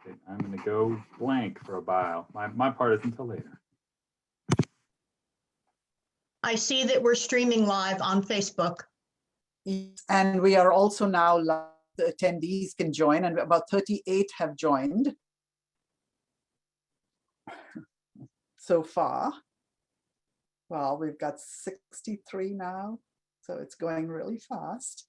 Okay, I'm going to go blank for a while. My part is until later. I see that we're streaming live on Facebook. And we are also now live. The attendees can join, and about 38 have joined so far. Well, we've got 63 now, so it's going really fast.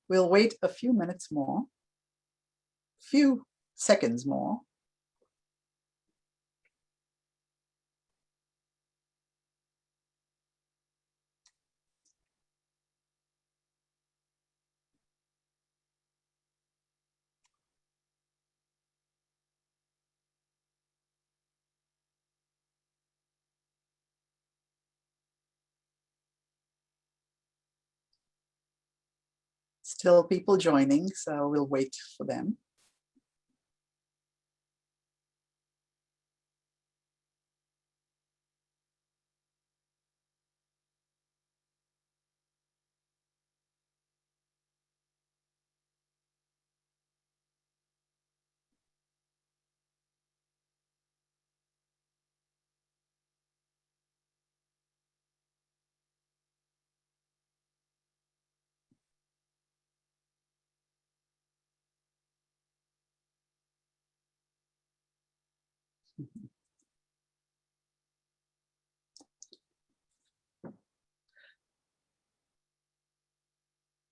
We'll wait a few minutes more, few seconds more. Still people joining, so we'll wait for them.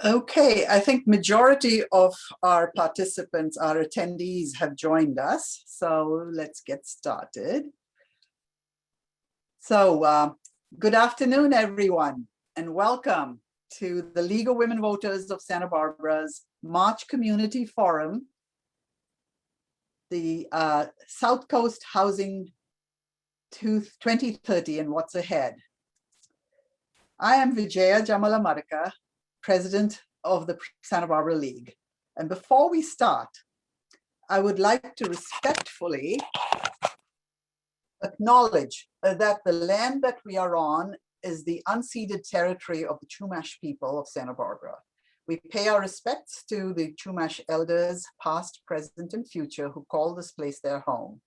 Okay, I think majority of our participants, our attendees have joined us. So let's get started. So good afternoon, everyone, and welcome to the League of Women Voters of Santa Barbara's March Community Forum, the South Coast Housing 2030 and What's Ahead. I am Vijaya Jamalamarika, President of the Santa Barbara League. And before we start, I would like to respectfully acknowledge that the land that we are on is the unceded territory of the Chumash people of Santa Barbara. We pay our respects to the Chumash elders, past, present, and future, who call this place their home.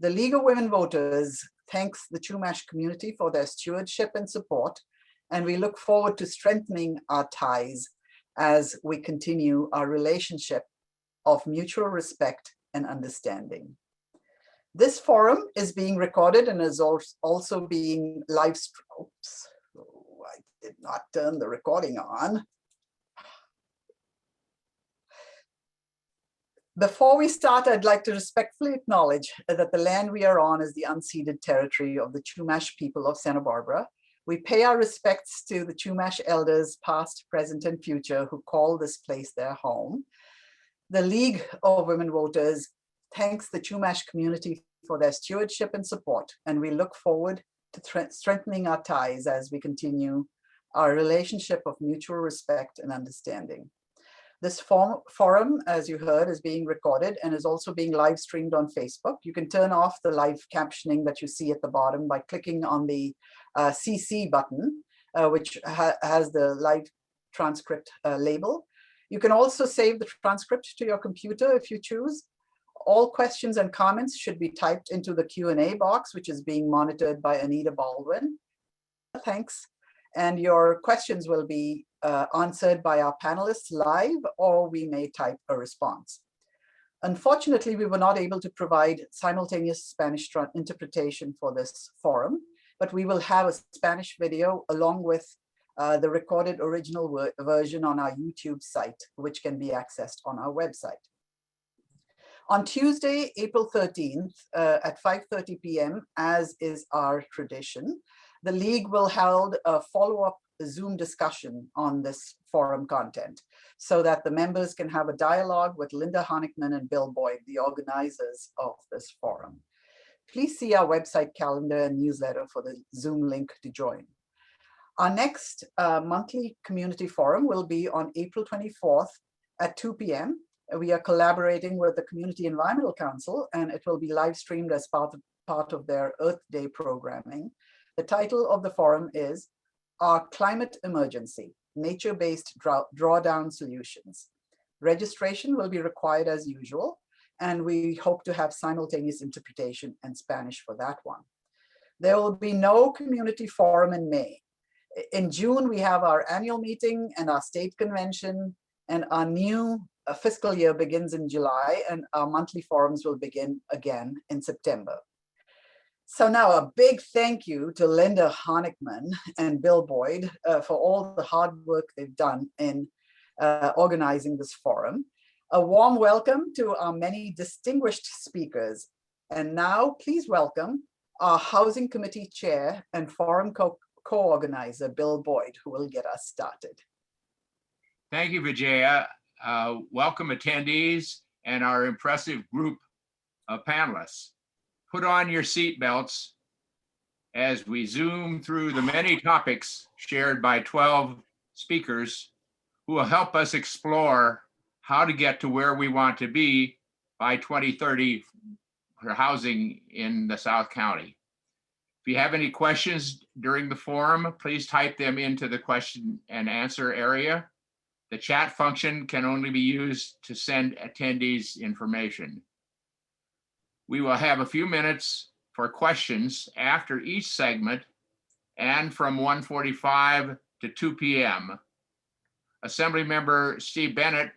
The League of Women Voters thanks the Chumash community for their stewardship and support, and we look forward to strengthening our ties as we continue our relationship of mutual respect and understanding. This forum is being recorded and is also being live streamed. Oops, I did not turn the recording on. Before we start, I'd like to respectfully acknowledge that the land we are on is the unceded territory of the Chumash people of Santa Barbara. We pay our respects to the Chumash elders, past, present, and future, who call this place their home. The League of Women Voters thanks the Chumash community for their stewardship and support, and we look forward to strengthening our ties as we continue our relationship of mutual respect and understanding. This forum, as you heard, is being recorded and is also being live streamed on Facebook. You can turn off the live captioning that you see at the bottom by clicking on the CC button, which has the live transcript label. You can also save the transcript to your computer if you choose. All questions and comments should be typed into the Q&A box, which is being monitored by Anita Baldwin. Thanks. And your questions will be answered by our panelists live, or we may type a response. Unfortunately, we were not able to provide simultaneous Spanish interpretation for this forum, but we will have a Spanish video along with the recorded original version on our YouTube site, which can be accessed on our website. On Tuesday, April 13th at 5:30 p.m., as is our tradition, the League will hold a follow-up Zoom discussion on this forum content so that the members can have a dialogue with Linda Honigman and Bill Boyd, the organizers of this forum. Please see our website calendar and newsletter for the Zoom link to join. Our next monthly community forum will be on April 24th at 2 p.m. We are collaborating with the Community Environmental Council, and it will be live streamed as part of their Earth Day programming. The title of the forum is our climate emergency, nature-based drawdown solutions. Registration will be required as usual, and we hope to have simultaneous interpretation and Spanish for that one. There will be no community forum in May. In June, we have our annual meeting and our state convention, and our new fiscal year begins in July, and our monthly forums will begin again in September. So now a big thank you to Linda Honigman and Bill Boyd for all the hard work they've done in organizing this forum. A warm welcome to our many distinguished speakers. And now please welcome our Housing Committee Chair and Forum co-organizer, Bill Boyd, who will get us started. Thank you, Vijaya. Welcome attendees and our impressive group of panelists. Put on your seatbelts as we zoom through the many topics shared by 12 speakers who will help us explore how to get to where we want to be by 2030 for housing in the South County. If you have any questions during the forum, please type them into the question and answer area. The chat function can only be used to send attendees information. We will have a few minutes for questions after each segment and from 1:45 to 2 p.m. Assemblymember Steve Bennett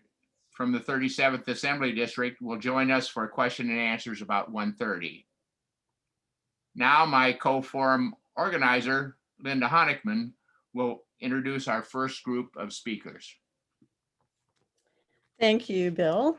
from the 37th Assembly District will join us for question and answers about 1:30. Now my co-forum organizer, Linda Honigman, will introduce our first group of speakers. Thank you, Bill.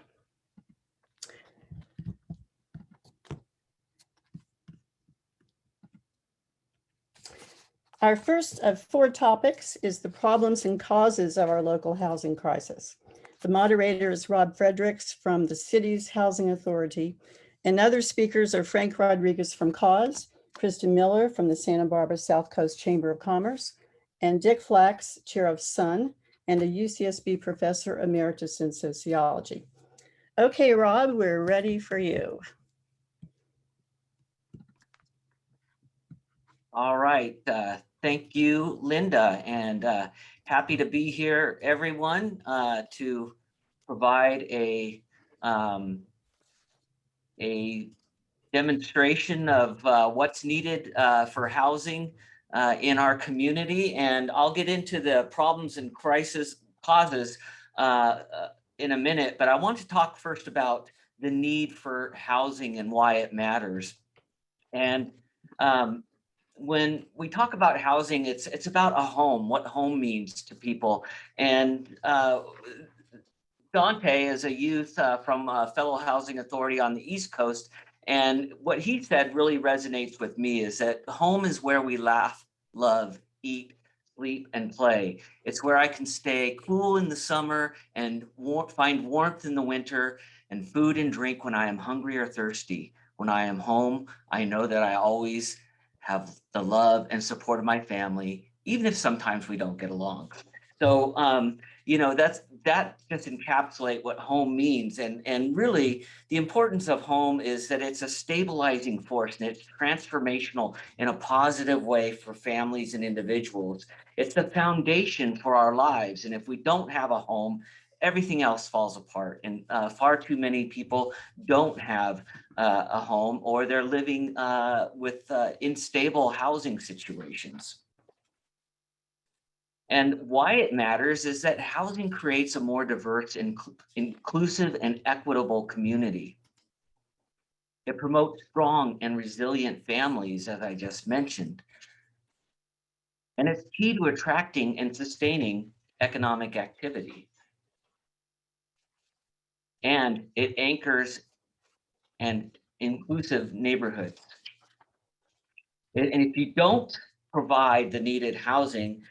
Our first of 4 topics is the problems and causes of our local housing crisis. The moderator is Rob Fredericks from the city's Housing Authority, and other speakers are Frank Rodriguez from CAUSE, Kristen Miller from the Santa Barbara South Coast Chamber of Commerce, and Dick Flax, chair of SUN, and a UCSB professor emeritus in sociology. Okay, Rob, we're ready for you. All right. Thank you, Linda, and happy to be here, everyone, to provide a demonstration of what's needed for housing in our community. And I'll get into the problems and causes in a minute, but I want to talk first about the need for housing and why it matters. And when we talk about housing, it's about a home, what home means to people. And Dante is a youth from a fellow housing authority on the East Coast. And what he said really resonates with me is that home is where we laugh, love, eat, sleep, and play. It's where I can stay cool in the summer and find warmth in the winter, and food and drink when I am hungry or thirsty. When I am home, I know that I always have the love and support of my family, even if sometimes we don't get along. So, that just encapsulates what home means. And really, the importance of home is that it's a stabilizing force and it's transformational in a positive way for families and individuals. It's the foundation for our lives. And if we don't have a home, everything else falls apart. And far too many people don't have a home, or they're living with unstable housing situations. And why it matters is that housing creates a more diverse, inclusive, and equitable community. It promotes strong and resilient families, as I just mentioned. And it's key to attracting and sustaining economic activity. And it anchors an inclusive neighborhoods. And if you don't provide the needed housing,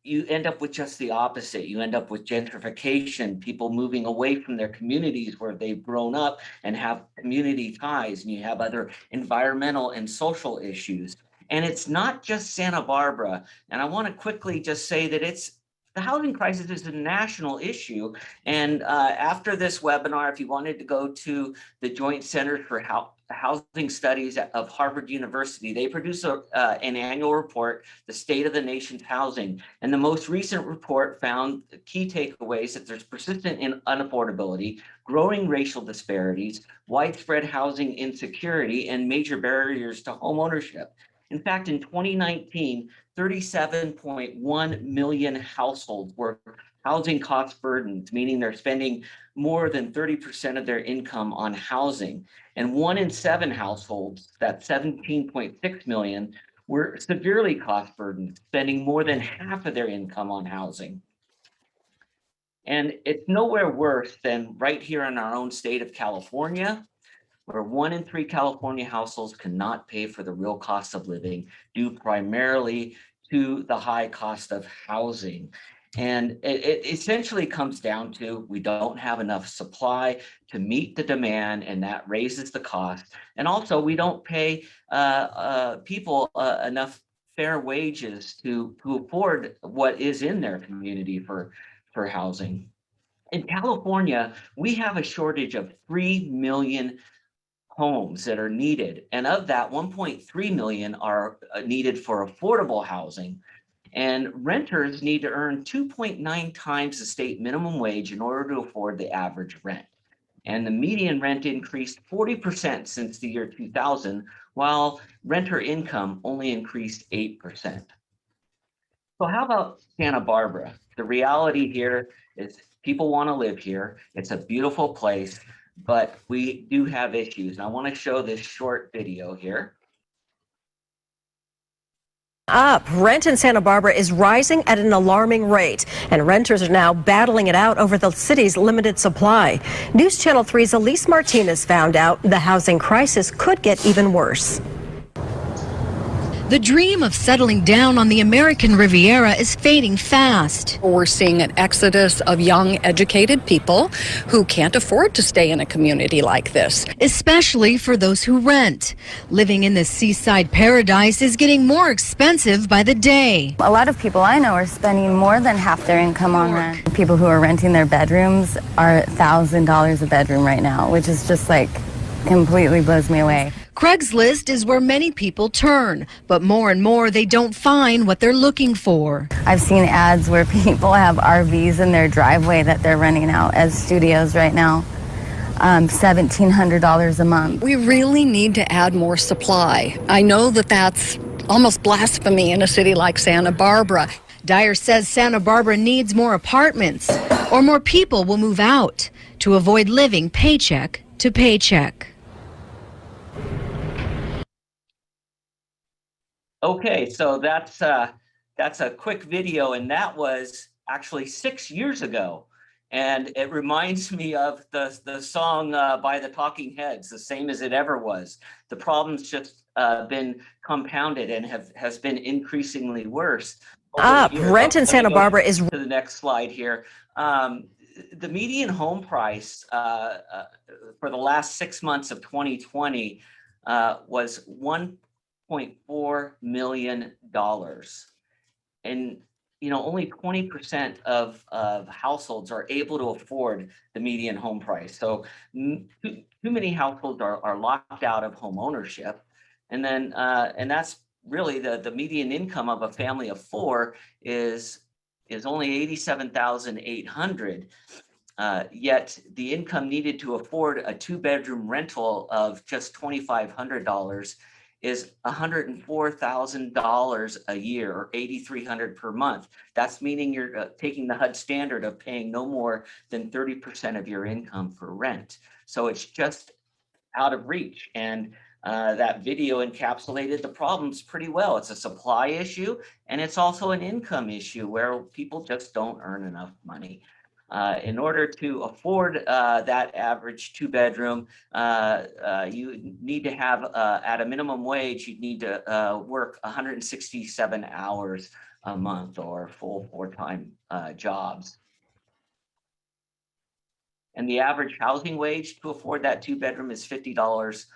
you end up with just the opposite. You end up with gentrification, people moving away from their communities where they've grown up and have community ties, and you have other environmental and social issues. And it's not just Santa Barbara. And I want to quickly just say that it's the housing crisis is a national issue. And after this webinar, if you wanted to go to the Joint Center for Housing Studies of Harvard University, they produce an annual report, The State of the Nation's Housing. And the most recent report found key takeaways that there's persistent unaffordability, growing racial disparities, widespread housing insecurity, and major barriers to home ownership. In fact, in 2019, 37.1 million households were housing cost burdened, meaning they're spending more than 30% of their income on housing. And 1 in 7 households, that's 17.6 million, were severely cost burdened, spending more than half of their income on housing. And it's nowhere worse than right here in our own state of California, where 1 in 3 California households cannot pay for the real cost of living due primarily to the high cost of housing. And it essentially comes down to we don't have enough supply to meet the demand, and that raises the cost. And also we don't pay people enough fair wages to afford what is in their community for housing. In California, we have a shortage of 3 million homes that are needed. And of that, 1.3 million are needed for affordable housing. And renters need to earn 2.9 times the state minimum wage in order to afford the average rent. And the median rent increased 40% since the year 2000, while renter income only increased 8%. So how about Santa Barbara? The reality here is people want to live here. It's a beautiful place, but we do have issues. And I want to show this short video here. Rent in Santa Barbara is rising at an alarming rate, and renters are now battling it out over the city's limited supply. News Channel 3's Elise Martinez found out the housing crisis could get even worse. The dream of settling down on the American Riviera is fading fast. We're seeing an exodus of young, educated people who can't afford to stay in a community like this. Especially for those who rent. Living in the seaside paradise is getting more expensive by the day. A lot of people I know are spending more than half their income on rent. People who are renting their bedrooms are $1,000 a bedroom right now, which is just like completely blows me away. Craigslist is where many people turn, but more and more they don't find what they're looking for. I've seen ads where people have RVs in their driveway that they're renting out as studios right now. $1,700 a month. We really need to add more supply. I know that that's almost blasphemy in a city like Santa Barbara. Dyer says Santa Barbara needs more apartments, or more people will move out to avoid living paycheck to paycheck. Okay, so that's a quick video, and that was actually 6 years ago. And it reminds me of the song by the Talking Heads, The Same as It Ever Was. The problem's just been compounded and has been increasingly worse. Rent in Santa Barbara is... To the next slide here. The median home price for the last 6 months of 2020 was $1.4 million. And only 20% of households are able to afford the median home price. So too many households are locked out of home ownership. And then and that's really the median income of a family of 4 is only $87,800. Yet the income needed to afford a 2-bedroom rental of just $2,500 is $104,000 a year, or $8,300 per month. That's meaning you're taking the HUD standard of paying no more than 30% of your income for rent. So it's just out of reach. And that video encapsulated the problems pretty well. It's a supply issue, and it's also an income issue where people just don't earn enough money. In order to afford that average 2-bedroom, you need to have, at a minimum wage, you need to work 167 hours a month, or full 4-time jobs. And the average housing wage to afford that 2-bedroom is $50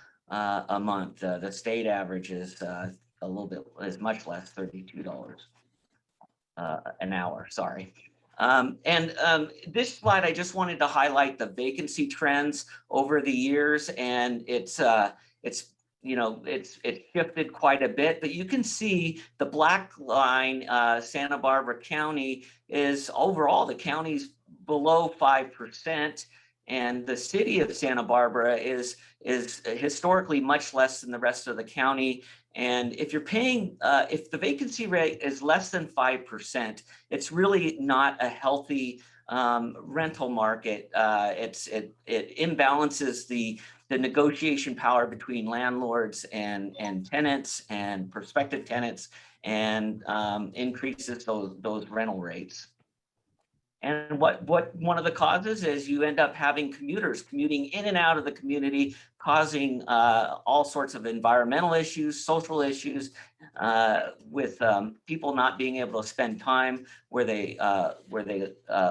a month. The state average is a little bit, is much less, $32 an hour, sorry. This slide, I just wanted to highlight the vacancy trends over the years, and it's shifted quite a bit, but you can see the black line, Santa Barbara County is overall, the county's below 5%. And the city of Santa Barbara is historically much less than the rest of the county. And if you're paying, if the vacancy rate is less than 5%, it's really not a healthy rental market. It imbalances the negotiation power between landlords and tenants and prospective tenants, and increases those rental rates. And what one of the causes is you end up having commuters commuting in and out of the community, causing all sorts of environmental issues, social issues, with people not being able to spend time where they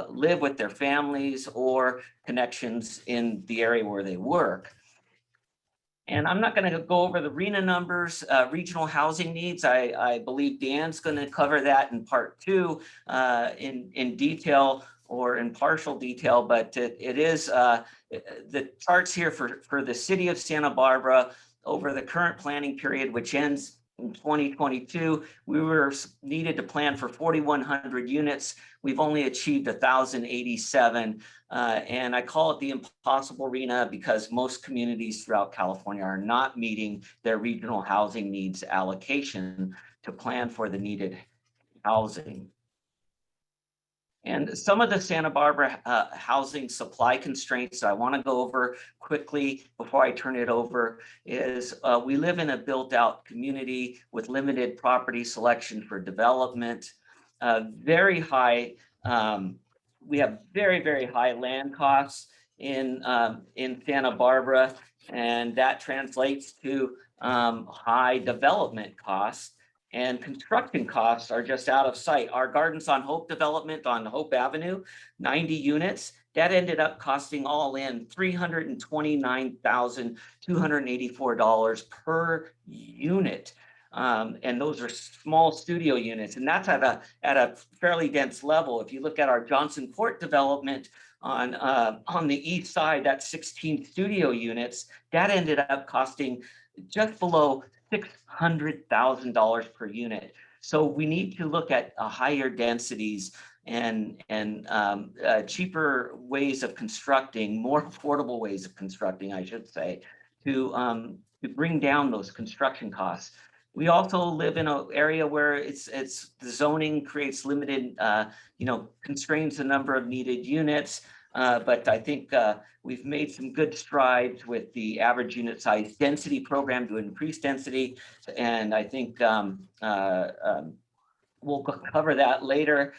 live with their families, or connections in the area where they work. And I'm not going to go over the RHNA numbers, regional housing needs. I believe Dan's going to cover that in part 2 in detail, or in partial detail, but it is the charts here for the city of Santa Barbara over the current planning period, which ends in 2022. We were needed to plan for 4,100 units. We've only achieved 1,087. And I call it the impossible RHNA because most communities throughout California are not meeting their regional housing needs allocation to plan for the needed housing. And some of the Santa Barbara housing supply constraints I want to go over quickly before I turn it over is we live in a built out community with limited property selection for development, very high, we have very, very high land costs in Santa Barbara, and that translates to high development costs. And construction costs are just out of sight. Our Gardens on Hope development on Hope Avenue, 90 units, that ended up costing all in $329,284 per unit. And those are small studio units, and that's at a fairly dense level. If you look at our Johnson Court development on the east side, that's 16 studio units, that ended up costing just below $600,000 per unit. So we need to look at higher densities and cheaper ways of constructing, more affordable ways of constructing, I should say, to bring down those construction costs. We also live in an area where it's the zoning creates limited, constrains the number of needed units. But I think we've made some good strides with the average unit size density program to increase density. And I think we'll cover that later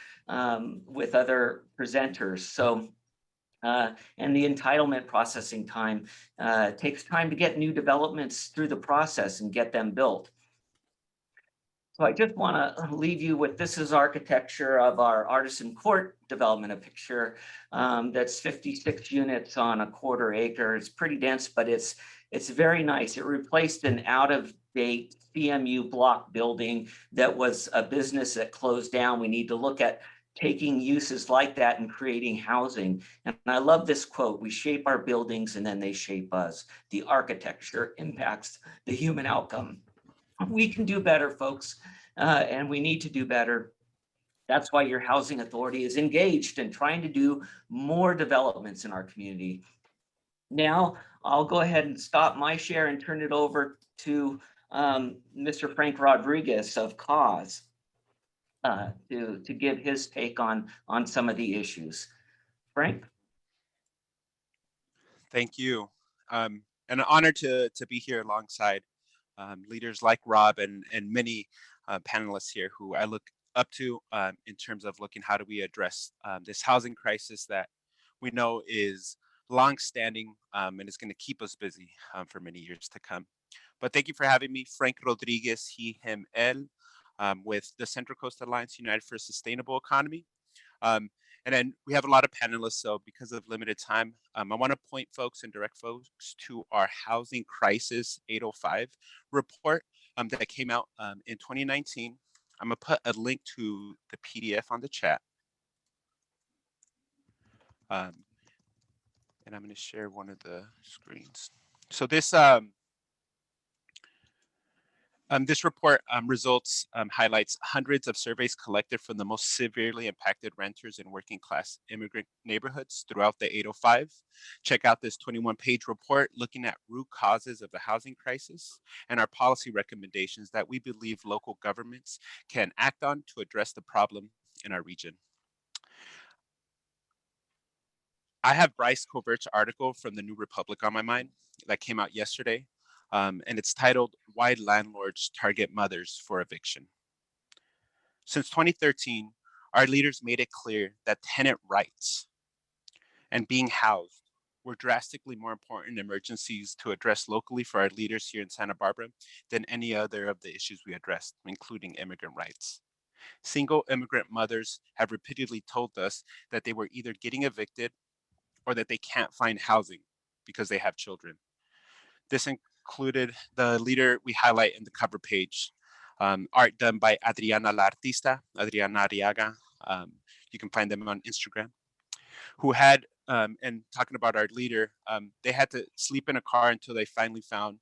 with other presenters. So, and the entitlement processing time takes time to get new developments through the process and get them built. So I just want to leave you with, this is architecture of our Artisan Court development, a picture that's 56 units on a 1/4 acre. It's pretty dense, but it's very nice. It replaced an out-of-date CMU block building that was a business that closed down. We need to look at taking uses like that and creating housing. And I love this quote: "We shape our buildings and then they shape us. The architecture impacts the human outcome." We can do better, folks, and we need to do better. That's why your housing authority is engaged in trying to do more developments in our community. Now, I'll go ahead and stop my share and turn it over to Mr. Frank Rodriguez of CAUSE to give his take on some of the issues. Frank? Thank you. And an honor to be here alongside leaders like Rob and many panelists here who I look up to in terms of looking how do we address this housing crisis that we know is longstanding and is going to keep us busy for many years to come. But thank you for having me. Frank Rodriguez, he, him, él, with the Central Coast Alliance United for a Sustainable Economy. And then we have a lot of panelists, so because of limited time, I want to point folks and direct folks to our Housing Crisis 805 report that came out in 2019. I'm going to put a link to the PDF on the chat. And I'm going to share one of the screens. So this this report results highlights hundreds of surveys collected from the most severely impacted renters in working class immigrant neighborhoods throughout the 805. Check out this 21-page report looking at root causes of the housing crisis and our policy recommendations that we believe local governments can act on to address the problem in our region. I have Bryce Covert's article from the New Republic on my mind that came out yesterday. And it's titled, Why Landlords Target Mothers for Eviction. Since 2013, our leaders made it clear that tenant rights and being housed were drastically more important emergencies to address locally for our leaders here in Santa Barbara than any other of the issues we addressed, including immigrant rights. Single immigrant mothers have repeatedly told us that they were either getting evicted or that they can't find housing because they have children. This included the leader we highlight in the cover page, art done by Adriana La Artista, Adriana Arriaga. You can find them on Instagram, who had, and talking about our leader, they had to sleep in a car until they finally found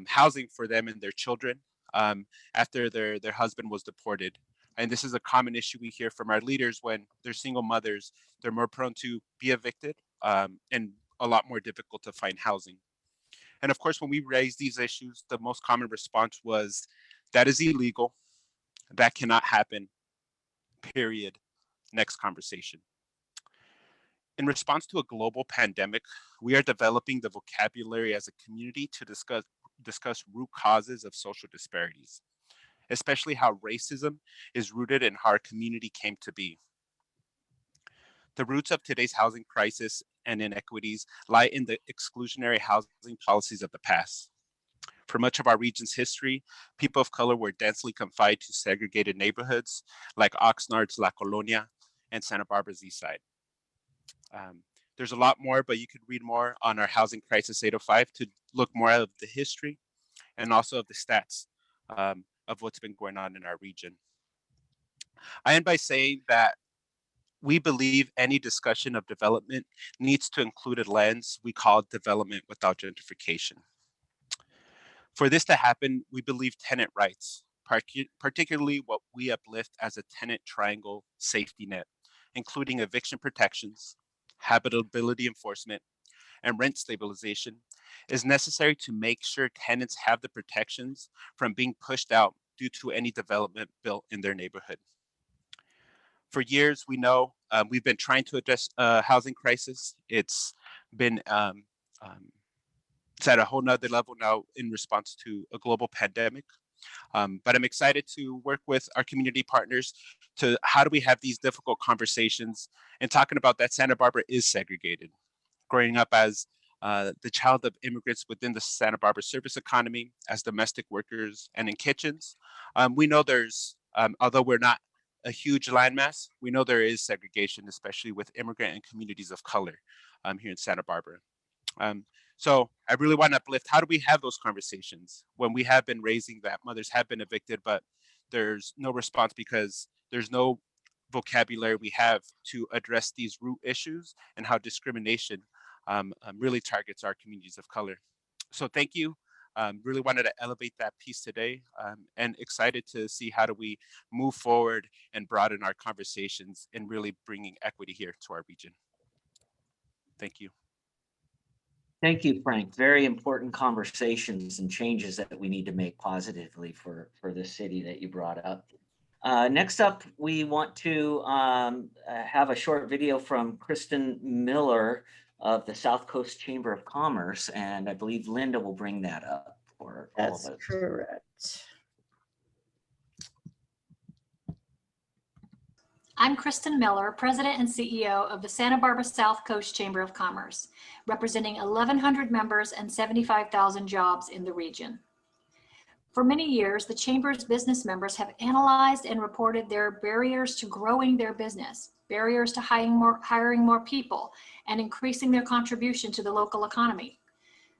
housing for them and their children after their husband was deported. And this is a common issue we hear from our leaders when they're single mothers, they're more prone to be evicted and a lot more difficult to find housing. And of course, when we raised these issues, the most common response was, that is illegal, that cannot happen, period, next conversation. In response to a global pandemic, we are developing the vocabulary as a community to discuss root causes of social disparities, especially how racism is rooted in how our community came to be. The roots of today's housing crisis and inequities lie in the exclusionary housing policies of the past. For much of our region's history, people of color were densely confined to segregated neighborhoods like Oxnard's La Colonia and Santa Barbara's East Side. There's a lot more, but you could read more on our Housing Crisis 805 to look more of the history and also of the stats of what's been going on in our region. I end by saying that we believe any discussion of development needs to include a lens we call development without gentrification. For this to happen, we believe tenant rights, particularly what we uplift as a tenant triangle safety net, including eviction protections, habitability enforcement, and rent stabilization, is necessary to make sure tenants have the protections from being pushed out due to any development built in their neighborhood. For years, we know we've been trying to address a housing crisis. It's been it's at a whole nother level now in response to a global pandemic. But I'm excited to work with our community partners to how do we have these difficult conversations and talking about that Santa Barbara is segregated. Growing up as the child of immigrants within the Santa Barbara service economy, as domestic workers and in kitchens, we know there's, although we're not a huge landmass, we know there is segregation, especially with immigrant and communities of color here in Santa Barbara. So I really want to uplift, how do we have those conversations when we have been raising that mothers have been evicted, but there's no response because there's no vocabulary we have to address these root issues and how discrimination really targets our communities of color. So thank you. Really wanted to elevate that piece today and excited to see how do we move forward and broaden our conversations and really bringing equity here to our region. Thank you. Thank you, Frank. Very important conversations and changes that we need to make positively for the city that you brought up. Next up, we want to have a short video from Kristen Miller of the South Coast Chamber of Commerce, and I believe Linda will bring that up for all of us. That's correct. I'm Kristen Miller, President and CEO of the Santa Barbara South Coast Chamber of Commerce, representing 1,100 members and 75,000 jobs in the region. For many years, the Chamber's business members have analyzed and reported their barriers to growing their business, barriers to hiring more people, and increasing their contribution to the local economy.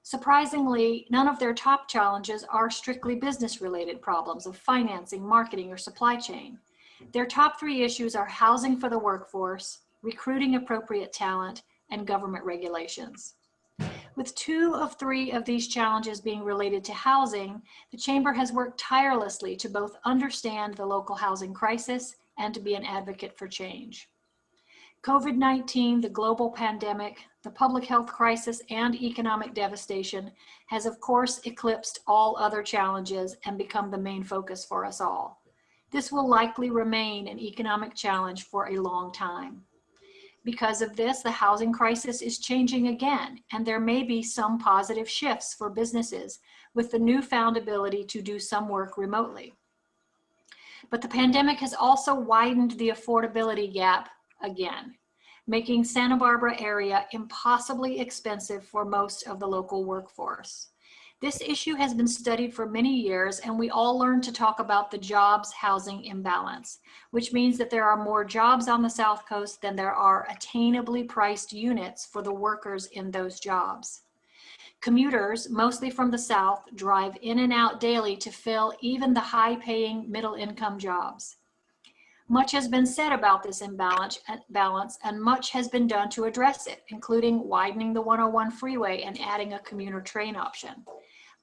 Surprisingly, none of their top challenges are strictly business-related problems of financing, marketing, or supply chain. Their top three issues are housing for the workforce, recruiting appropriate talent, and government regulations. With 2 of 3 of these challenges being related to housing, the Chamber has worked tirelessly to both understand the local housing crisis and to be an advocate for change. COVID-19, the global pandemic, the public health crisis, and economic devastation has of course eclipsed all other challenges and become the main focus for us all. This will likely remain an economic challenge for a long time. Because of this, the housing crisis is changing again, and there may be some positive shifts for businesses with the newfound ability to do some work remotely. But the pandemic has also widened the affordability gap again, making Santa Barbara area impossibly expensive for most of the local workforce. This issue has been studied for many years, and we all learned to talk about the jobs housing imbalance, which means that there are more jobs on the South Coast than there are attainably priced units for the workers in those jobs. Commuters, mostly from the South, drive in and out daily to fill even the high-paying middle-income jobs. Much has been said about this imbalance, and much has been done to address it, including widening the 101 freeway and adding a commuter train option.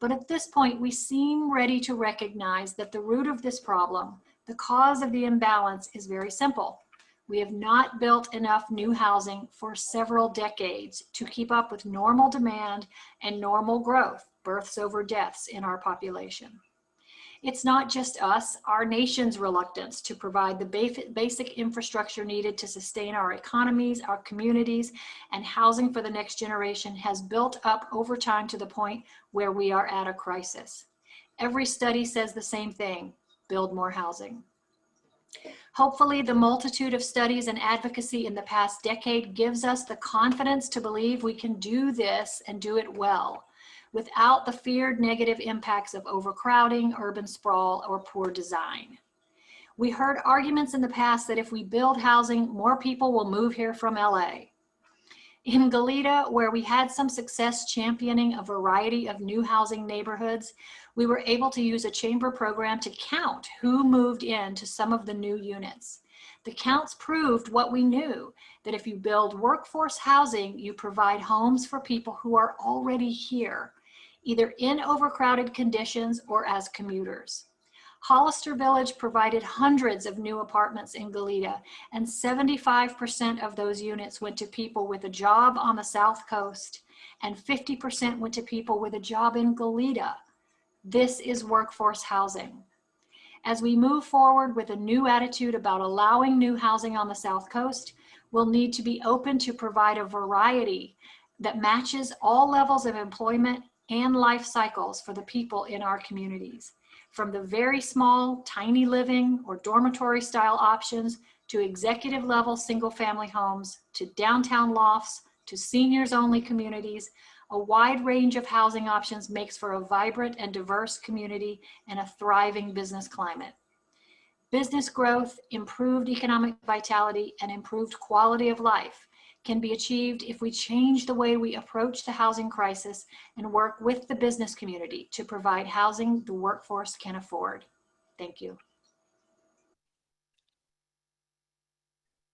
But at this point, we seem ready to recognize that the root of this problem, the cause of the imbalance, is very simple. We have not built enough new housing for several decades to keep up with normal demand and normal growth, births over deaths in our population. It's not just us, our nation's reluctance to provide the basic infrastructure needed to sustain our economies, our communities, and housing for the next generation has built up over time to the point where we are at a crisis. Every study says the same thing: build more housing. Hopefully, the multitude of studies and advocacy in the past decade gives us the confidence to believe we can do this and do it well, without the feared negative impacts of overcrowding, urban sprawl, or poor design. We heard arguments in the past that if we build housing, more people will move here from LA. In Goleta, where we had some success championing a variety of new housing neighborhoods, we were able to use a chamber program to count who moved into some of the new units. The counts proved what we knew, that if you build workforce housing, you provide homes for people who are already here, either in overcrowded conditions or as commuters. Hollister Village provided hundreds of new apartments in Goleta, and 75% of those units went to people with a job on the South Coast, and 50% went to people with a job in Goleta. This is workforce housing. As we move forward with a new attitude about allowing new housing on the South Coast, we'll need to be open to provide a variety that matches all levels of employment and life cycles for the people in our communities, from the very small, tiny living or dormitory style options to executive level single family homes, to downtown lofts, to seniors only communities. A wide range of housing options makes for a vibrant and diverse community and a thriving business climate. Business growth, improved economic vitality, and improved quality of life can be achieved if we change the way we approach the housing crisis and work with the business community to provide housing the workforce can afford. Thank you.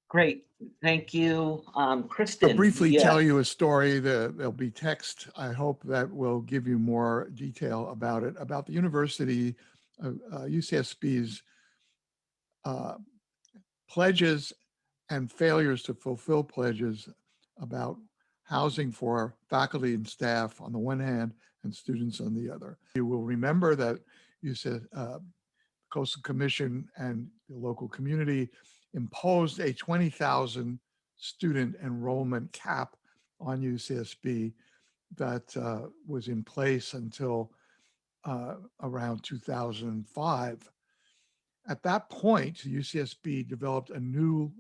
Great, thank you. Kristen. I'll briefly yeah. tell you a story. There'll be text. I hope that will give you more detail about it, about the university, UCSB's pledges and failures to fulfill pledges about housing for faculty and staff on the one hand and students on the other. You will remember that you said Coastal Commission and the local community imposed a 20,000 student enrollment cap on UCSB that was in place until around 2005. At that point, UCSB developed a new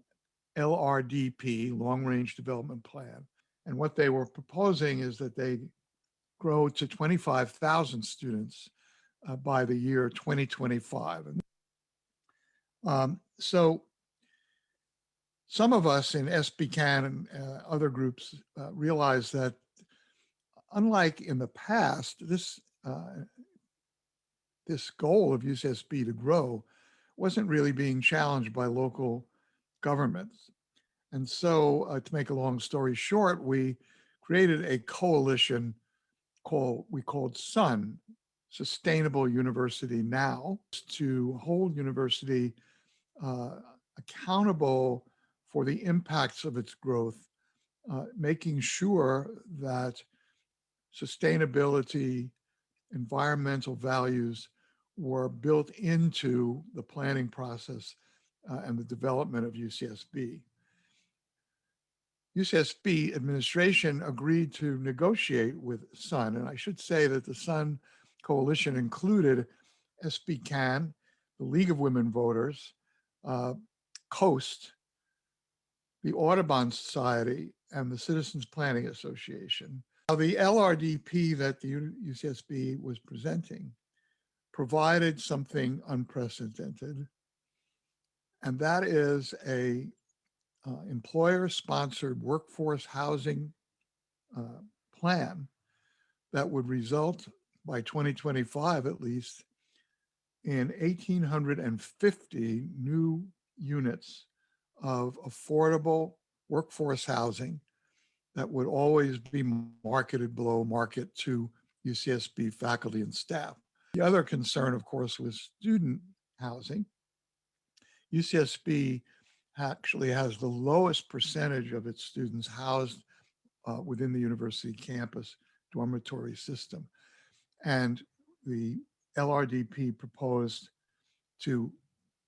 LRDP, Long Range Development Plan. And what they were proposing is that they grow to 25,000 students by the year 2025. So some of us in SBCAN and other groups realize that unlike in the past, this goal of UCSB to grow wasn't really being challenged by local governments. And so to make a long story short, we created a coalition we called SUN, Sustainable University Now, to hold university accountable for the impacts of its growth, making sure that sustainability, environmental values were built into the planning process and the development of UCSB. UCSB administration agreed to negotiate with SUN, and I should say that the SUN coalition included SB Can, the League of Women Voters, COAST, the Audubon Society, and the Citizens Planning Association. Now, the LRDP that the UCSB was presenting provided something unprecedented, and that is a employer-sponsored workforce housing plan that would result by 2025 at least in 1,850 new units of affordable workforce housing that would always be marketed below market to UCSB faculty and staff. The other concern, of course, was student housing. UCSB actually has the lowest percentage of its students housed within the university campus dormitory system. And the LRDP proposed to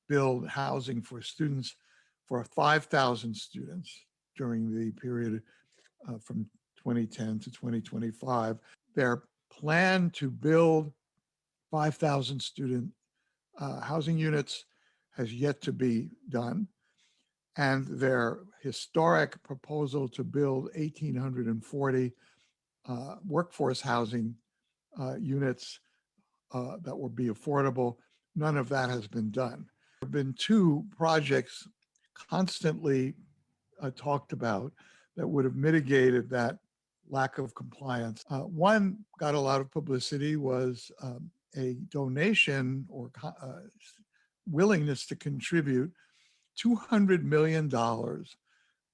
build housing for students for 5,000 students during the period from 2010 to 2025. Their plan to build 5,000 student housing units has yet to be done. And their historic proposal to build 1,840 workforce housing units that will be affordable, none of that has been done. There have been two projects constantly talked about that would have mitigated that lack of compliance. One got a lot of publicity, was a donation or willingness to contribute $200 million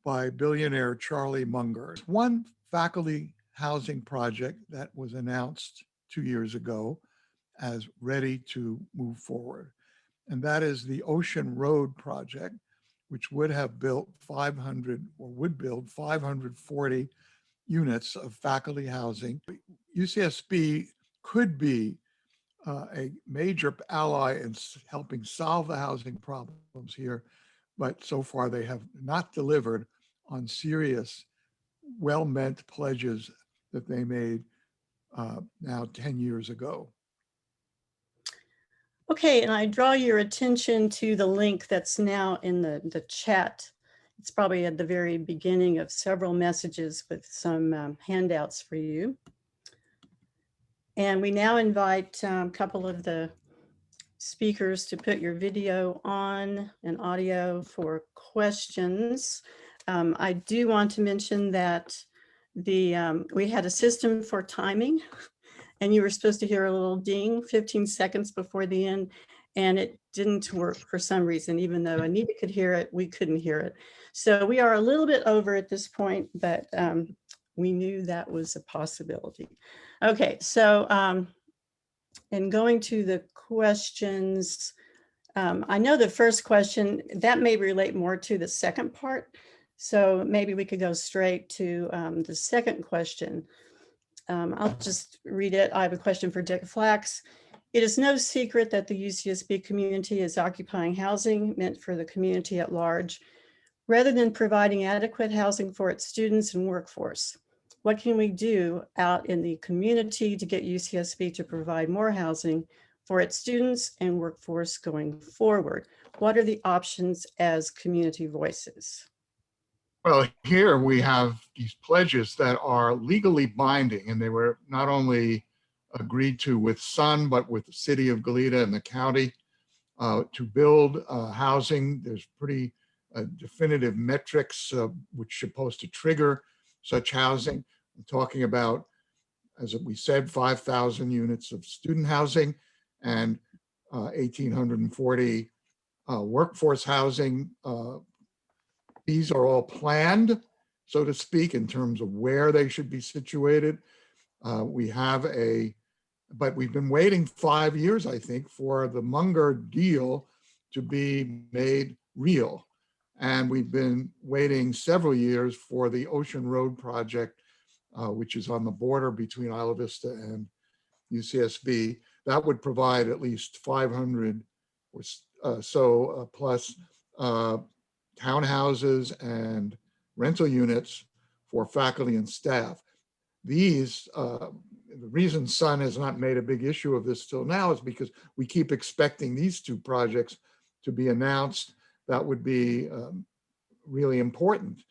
by billionaire Charlie Munger. One faculty housing project that was announced 2 years ago as ready to move forward. And that is the Ocean Road project, which would have built 540 units of faculty housing. UCSB could be a major ally in helping solve the housing problems here, but so far they have not delivered on serious, well-meant pledges that they made now 10 years ago. Okay, and I draw your attention to the link that's now in the chat. It's probably at the very beginning of several messages with some handouts for you. And we now invite a couple of the speakers to put your video on and audio for questions. I do want to mention that we had a system for timing, and you were supposed to hear a little ding 15 seconds before the end, and it didn't work for some reason. Even though Anita could hear it, we couldn't hear it. So we are a little bit over at this point, but we knew that was a possibility. Okay, so and going to the questions, I know the first question, that may relate more to the second part. So maybe we could go straight to the second question. I'll just read it. I have a question for Dick Flax. It is no secret that the UCSB community is occupying housing meant for the community at large, rather than providing adequate housing for its students and workforce. What can we do out in the community to get UCSB to provide more housing for its students and workforce going forward? What are the options as community voices? Well, here we have these pledges that are legally binding, and they were not only agreed to with SUN, but with the city of Goleta and the county to build housing. There's pretty definitive metrics which are supposed to trigger such housing. I'm talking about, as we said, 5,000 units of student housing and 1,840 workforce housing These are all planned, so to speak, in terms of where they should be situated. But we've been waiting 5 years, I think, for the Munger deal to be made real. And we've been waiting several years for the Ocean Road project, which is on the border between Isla Vista and UCSB. That would provide at least 500 or so plus townhouses and rental units for faculty and staff. These, the reason Sun has not made a big issue of this till now is because we keep expecting these two projects to be announced. That would be really important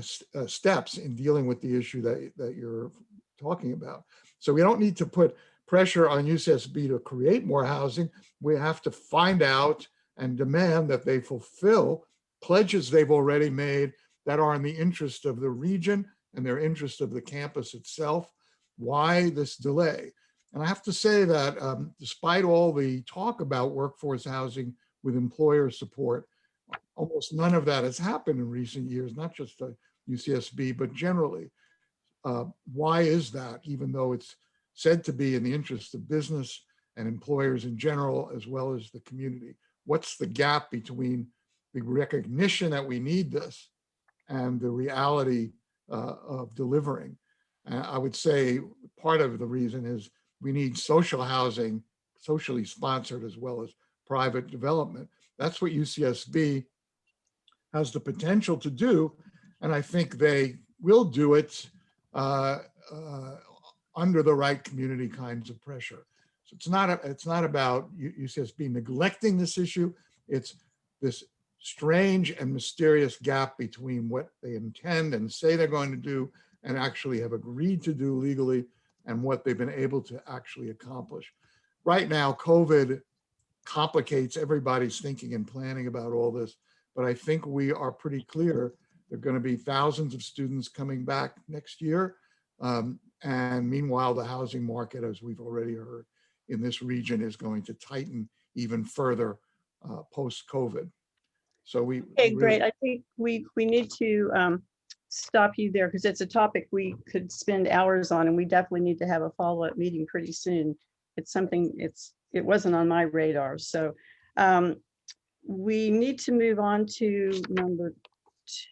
steps in dealing with the issue that you're talking about. So we don't need to put pressure on UCSB to create more housing. We have to find out and demand that they fulfill pledges they've already made that are in the interest of the region and their interest of the campus itself. Why this delay? And I have to say that despite all the talk about workforce housing with employer support, almost none of that has happened in recent years, not just UCSB, but generally. Why is that, even though it's said to be in the interest of business and employers in general, as well as the community? What's the gap between the recognition that we need this and the reality of delivering? I would say part of the reason is we need social housing, socially sponsored, as well as private development. That's what UCSB has the potential to do. And I think they will do it under the right community kinds of pressure. So it's not about UCSB neglecting this issue. It's this strange and mysterious gap between what they intend and say they're going to do and actually have agreed to do legally and what they've been able to actually accomplish. Right now, COVID complicates everybody's thinking and planning about all this, but I think we are pretty clear there are going to be thousands of students coming back next year. And meanwhile, the housing market, as we've already heard, in this region is going to tighten even further post-COVID. So we Okay, great. I think we need to stop you there because it's a topic we could spend hours on, and we definitely need to have a follow-up meeting pretty soon. It's something it wasn't on my radar. So we need to move on to number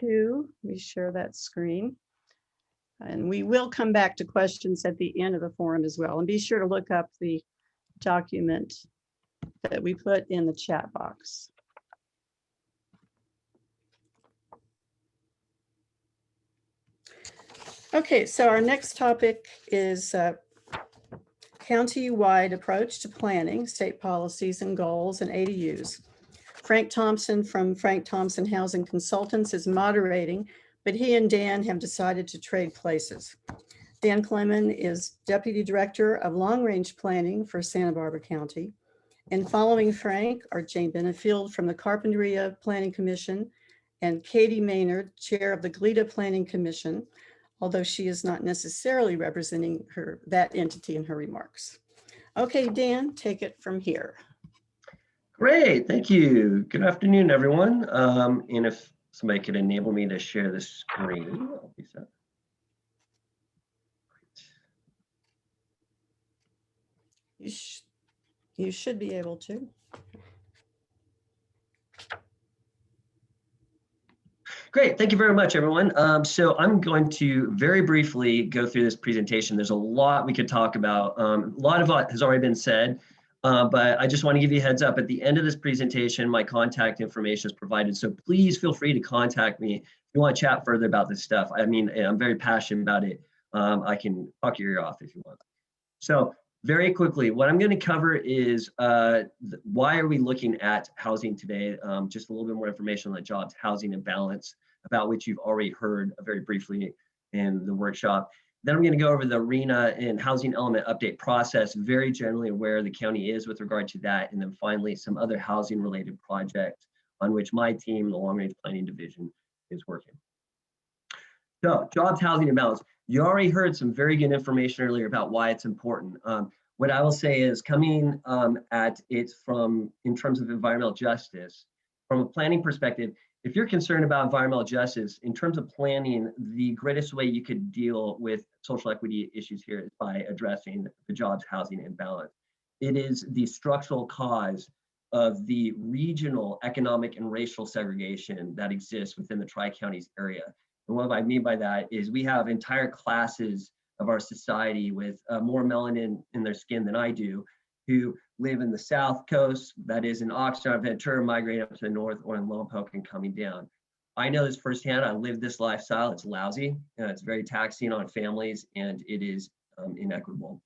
2. Let me share that screen. And we will come back to questions at the end of the forum as well. And be sure to look up the document that we put in the chat box. Okay, so our next topic is county-wide approach to planning, state policies and goals, and ADUs. Frank Thompson from Frank Thompson Housing Consultants is moderating, but he and Dan have decided to trade places. Dan Clemon is Deputy Director of Long Range Planning for Santa Barbara County. And following Frank are Jane Benefiel from the Carpinteria Planning Commission and Katie Maynard, Chair of the GLEDA Planning Commission, although she is not necessarily representing that entity in her remarks. Okay, Dan, take it from here. Great, thank you. Good afternoon, everyone. And if somebody could enable me to share the screen, I'll be set. You should be able to. Great, thank you very much, everyone. So I'm going to very briefly go through this presentation. There's a lot we could talk about. A lot of it has already been said, but I just want to give you a heads up. At the end of this presentation, my contact information is provided. So please feel free to contact me if you want to chat further about this stuff. I mean, I'm very passionate about it. I can talk your ear off if you want. So very quickly, what I'm going to cover is why are we looking at housing today? Just a little bit more information on the jobs, housing, and balance, about which you've already heard very briefly in the workshop. Then I'm going to go over the RHNA and housing element update process, very generally where the county is with regard to that. And then finally, some other housing related projects on which my team, the Long Range Planning Division, is working. So jobs, housing, and balance. You already heard some very good information earlier about why it's important. What I will say is coming at it from in terms of environmental justice, From a planning perspective, if you're concerned about environmental justice, in terms of planning, the greatest way you could deal with social equity issues here is by addressing the jobs, housing imbalance. It is the structural cause of the regional economic and racial segregation that exists within the Tri-Counties area. And what I mean by that is we have entire classes of our society with more melanin in their skin than I do, who live in the South Coast, that is in Oxnard, Ventura, migrating up to the north, or in Lompoc and coming down. I know this firsthand. I live this lifestyle. It's lousy, and it's very taxing on families, and it is inequitable.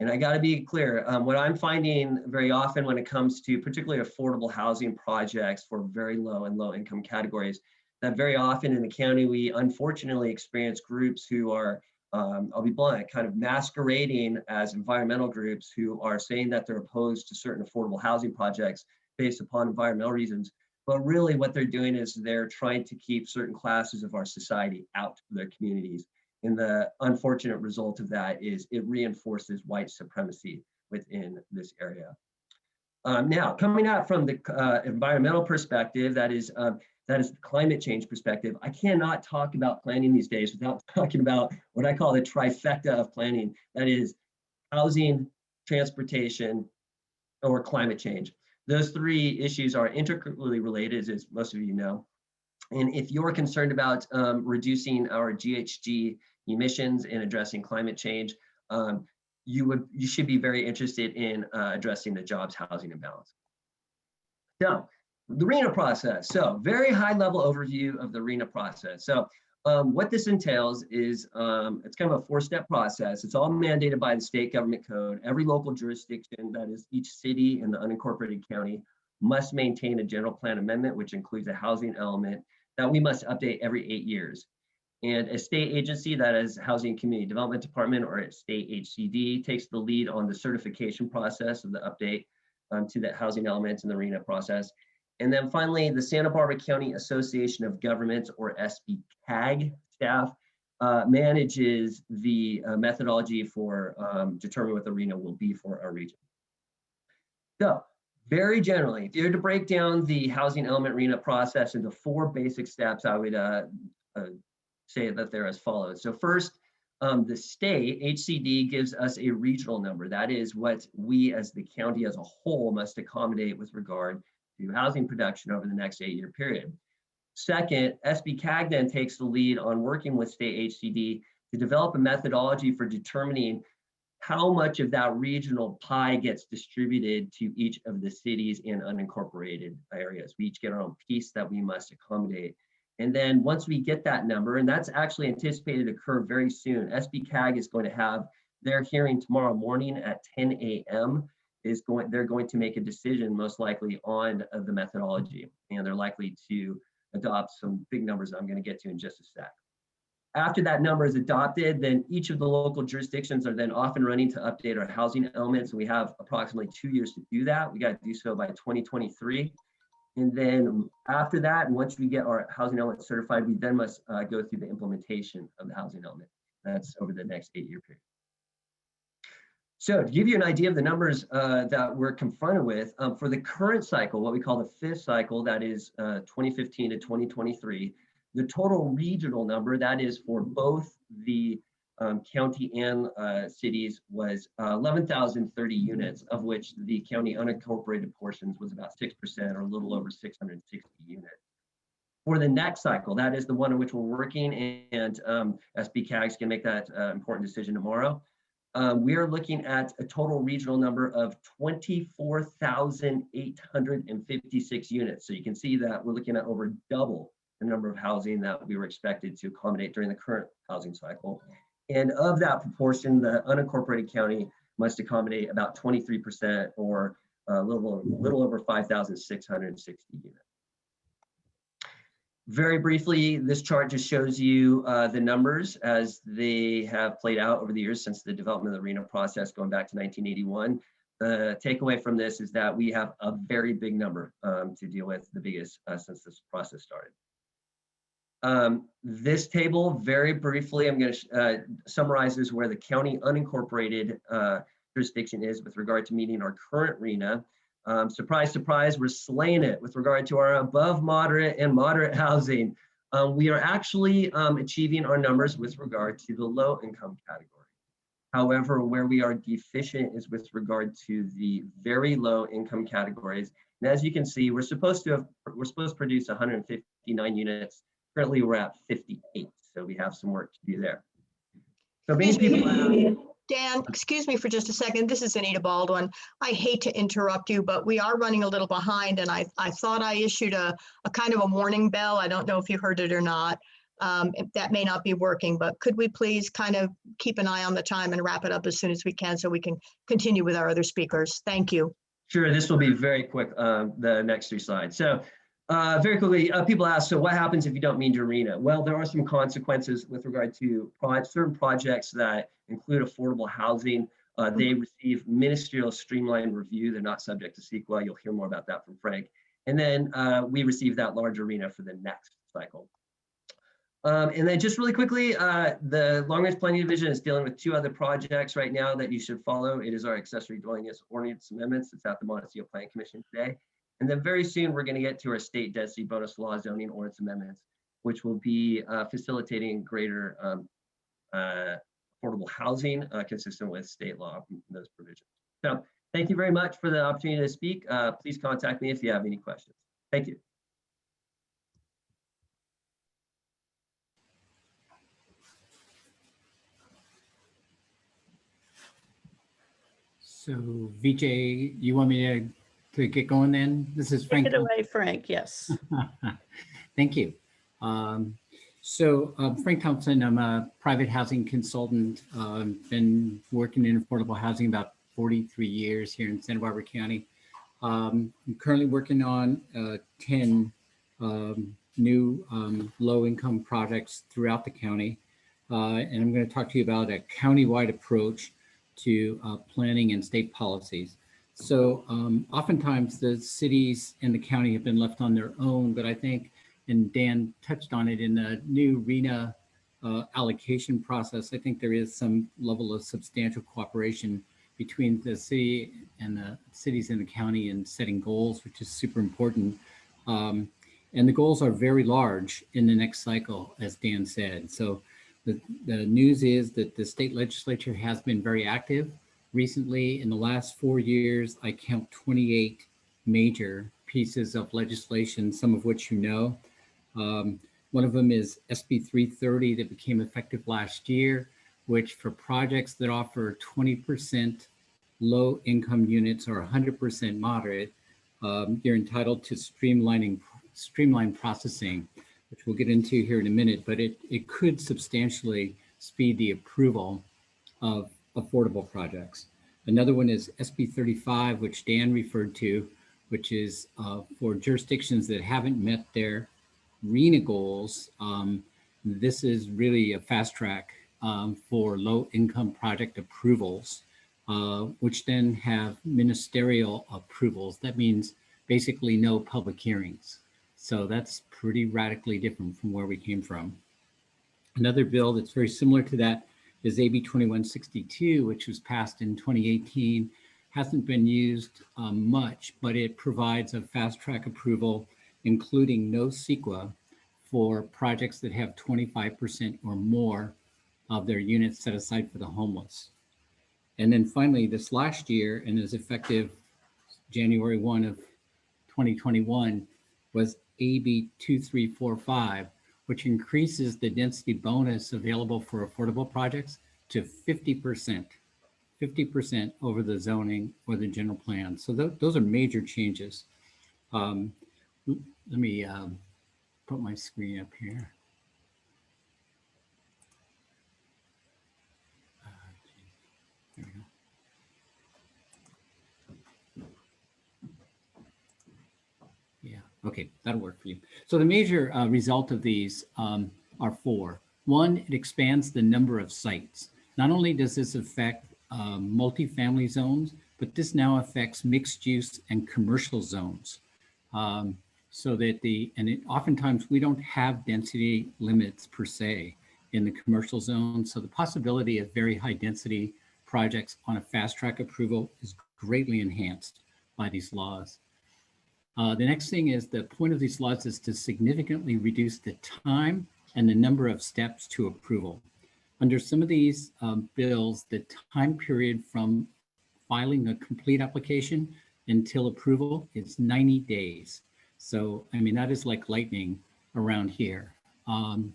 And I got to be clear, what I'm finding very often when it comes to particularly affordable housing projects for very low and low income categories, that very often in the county, we unfortunately experience groups who are, I'll be blunt, kind of masquerading as environmental groups who are saying that they're opposed to certain affordable housing projects based upon environmental reasons. But really what they're doing is they're trying to keep certain classes of our society out of their communities. And the unfortunate result of that is it reinforces white supremacy within this area. Now, coming out from the environmental perspective, that is the climate change perspective, I cannot talk about planning these days without talking about what I call the trifecta of planning. That is housing, transportation, or climate change. Those three issues are intricately related, as most of you know. And if you're concerned about reducing our GHG emissions and addressing climate change, you should be very interested in addressing the jobs, housing imbalance. So the RHNA process. So very high level overview of the RHNA process. So what this entails is it's kind of a 4-step process. It's all mandated by the state government code. Every local jurisdiction, that is each city in the unincorporated county, must maintain a general plan amendment, which includes a housing element that we must update every 8 years. And a state agency, that is Housing and Community Development Department, or a state HCD, takes the lead on the certification process of the update to the housing elements in the RHNA process. And then finally, the Santa Barbara County Association of Governments, or SBCAG staff, manages the methodology for determining what the RHNA will be for our region. So, very generally, if you were to break down the housing element RHNA process into 4 basic steps, I would say that they're as follows. So first, the state, HCD, gives us a regional number. That is what we as the county as a whole must accommodate with regard to housing production over the next 8-year period. Second, SBCAG then takes the lead on working with state HCD to develop a methodology for determining how much of that regional pie gets distributed to each of the cities and unincorporated areas. We each get our own piece that we must accommodate. And then once we get that number, and that's actually anticipated to occur very soon, SBCAG is going to have their hearing tomorrow morning at 10 a.m. They're going to make a decision most likely on the methodology, and they're likely to adopt some big numbers that I'm going to get to in just a sec. After that number is adopted, then each of the local jurisdictions are then off and running to update our housing elements. And we have approximately 2 years to do that. We got to do so by 2023. And then after that, and once we get our housing element certified, we then must go through the implementation of the housing element. That's over the next 8-year period. So to give you an idea of the numbers that we're confronted with, for the current cycle, what we call the 5th cycle, that is 2015 to 2023, the total regional number, that is for both the county and cities, was 11,030 units, of which the county unincorporated portions was about 6%, or a little over 660 units. For the next cycle, that is the one in which we're working, and SBCAG is going to make that important decision tomorrow. We are looking at a total regional number of 24,856 units. So you can see that we're looking at over double the number of housing that we were expected to accommodate during the current housing cycle. And of that proportion, the unincorporated county must accommodate about 23%, or a little over 5,660 units. Very briefly, this chart just shows you the numbers as they have played out over the years since the development of the RHNA process going back to 1981. The takeaway from this is that we have a very big number to deal with, the biggest since this process started. This table, very briefly, I'm going to summarize where the county unincorporated jurisdiction is with regard to meeting our current RHNA. Surprise, surprise, we're slaying it with regard to our above moderate and moderate housing. We are actually achieving our numbers with regard to the low income category. However, where we are deficient is with regard to the very low income categories. And as you can see, we're supposed to produce 159 units. Currently, we're at 58. So we have some work to do there. So many people Dan, excuse me for just a second. This is Anita Baldwin. I hate to interrupt you, but we are running a little behind, and I thought I issued a kind of a warning bell. I don't know if you heard it or not. That may not be working, but could we please kind of keep an eye on the time and wrap it up as soon as we can so we can continue with our other speakers? Thank you. Sure, this will be very quick, the next 3 slides. So very quickly, people ask, so what happens if you don't meet your RHNA? Well, there are some consequences with regard to certain projects that include affordable housing. They receive ministerial streamlined review. They're not subject to CEQA. You'll hear more about that from Frank. And then we receive that large RHNA for the next cycle. And then just really quickly, the Long Range Planning Division is dealing with 2 other projects right now that you should follow. It is our accessory dwelling units ordinance amendments. It's at the Montecito Planning Commission today. And then very soon, we're going to get to our state density bonus law zoning ordinance amendments, which will be facilitating greater affordable housing consistent with state law, those provisions. So thank you very much for the opportunity to speak. Please contact me if you have any questions. Thank you. So Vijay, you want me to get going then? This is Frank. Take it away, Frank, yes. Thank you. Frank Thompson, I'm a private housing consultant. Been working in affordable housing about 43 years here in Santa Barbara County. I'm currently working on 10 new low-income projects throughout the county. And I'm going to talk to you about a county-wide approach to planning and state policies. So oftentimes the cities and the county have been left on their own, but I think, and Dan touched on it in the new RHNA allocation process, I think there is some level of substantial cooperation between the city and the cities in the county in setting goals, which is super important. And the goals are very large in the next cycle, as Dan said. So the news is that the state legislature has been very active. Recently, in the last 4 years, I count 28 major pieces of legislation, some of which you know. One of them is SB 330 that became effective last year, which for projects that offer 20% low income units or 100% moderate, you're entitled to streamline processing, which we'll get into here in a minute, but it could substantially speed the approval of affordable projects. Another one is SB 35, which Dan referred to, which is for jurisdictions that haven't met their RHNA goals. This is really a fast track for low income project approvals, which then have ministerial approvals. That means basically no public hearings. So that's pretty radically different from where we came from. Another bill that's very similar to that is AB 2162, which was passed in 2018. Hasn't been used much, but it provides a fast track approval, including no CEQA, for projects that have 25% or more of their units set aside for the homeless. And then finally, this last year, and is effective January 1 of 2021, was AB 2345, which increases the density bonus available for affordable projects to 50% over the zoning or the general plan. So those are major changes. Let me put my screen up here. There we go. Okay, that'll work for you. So the major result of these are 4. 1, it expands the number of sites. Not only does this affect multifamily zones, but this now affects mixed use and commercial zones. So that oftentimes we don't have density limits per se in the commercial zone. So the possibility of very high density projects on a fast track approval is greatly enhanced by these laws. The next thing is the point of these laws is to significantly reduce the time and the number of steps to approval. Under some of these bills, the time period from filing a complete application until approval is 90 days. So, I mean, that is like lightning around here. And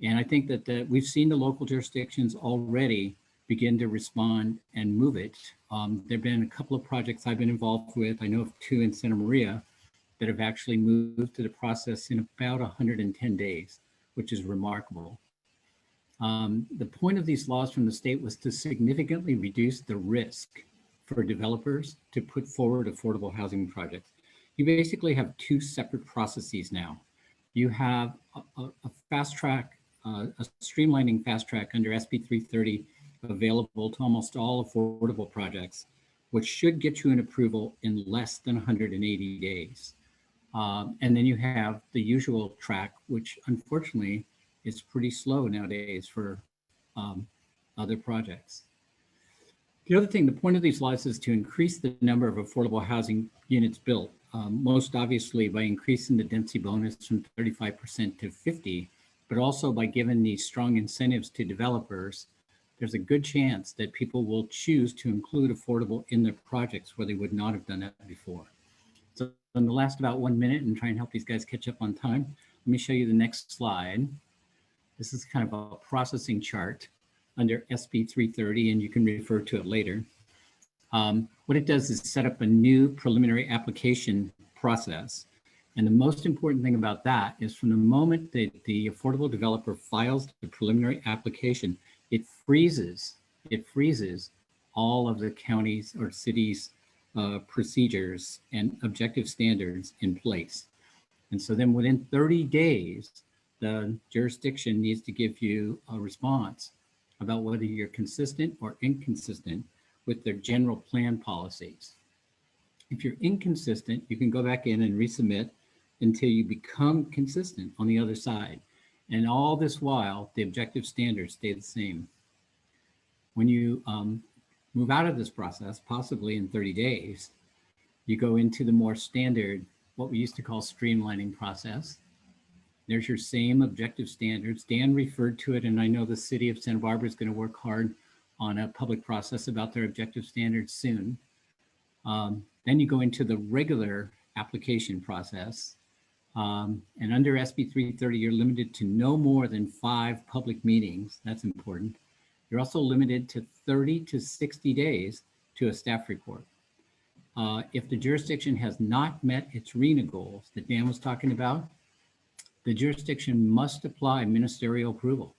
I think that we've seen the local jurisdictions already begin to respond and move it. There've been a couple of projects I've been involved with. I know of 2 in Santa Maria that have actually moved to the process in about 110 days, which is remarkable. The point of these laws from the state was to significantly reduce the risk for developers to put forward affordable housing projects. You basically have 2 separate processes now. You have a fast track, a streamlining fast track under SB 330 available to almost all affordable projects, which should get you an approval in less than 180 days. And then you have the usual track, which unfortunately is pretty slow nowadays for other projects. The other thing, the point of these laws is to increase the number of affordable housing units built, most obviously by increasing the density bonus from 35% to 50%, but also by giving these strong incentives to developers. There's a good chance that people will choose to include affordable in their projects where they would not have done that before. So in the last about 1 minute and try and help these guys catch up on time, let me show you the next slide. This is kind of a processing chart under SB 330, and you can refer to it later. What it does is set up a new preliminary application process. And the most important thing about that is from the moment that the affordable developer files the preliminary application, it freezes all of the counties or cities' procedures and objective standards in place. And so then within 30 days, the jurisdiction needs to give you a response about whether you're consistent or inconsistent with their general plan policies. If you're inconsistent, you can go back in and resubmit until you become consistent on the other side. And all this while, the objective standards stay the same. When you move out of this process, possibly in 30 days, you go into the more standard, what we used to call streamlining process. There's your same objective standards. Dan referred to it, and I know the city of Santa Barbara is going to work hard on a public process about their objective standards soon. Then you go into the regular application process. And under SB 330, you're limited to no more than 5 public meetings. That's important. You're also limited to 30 to 60 days to a staff report. If the jurisdiction has not met its RENA goals that Dan was talking about, the jurisdiction must apply ministerial approval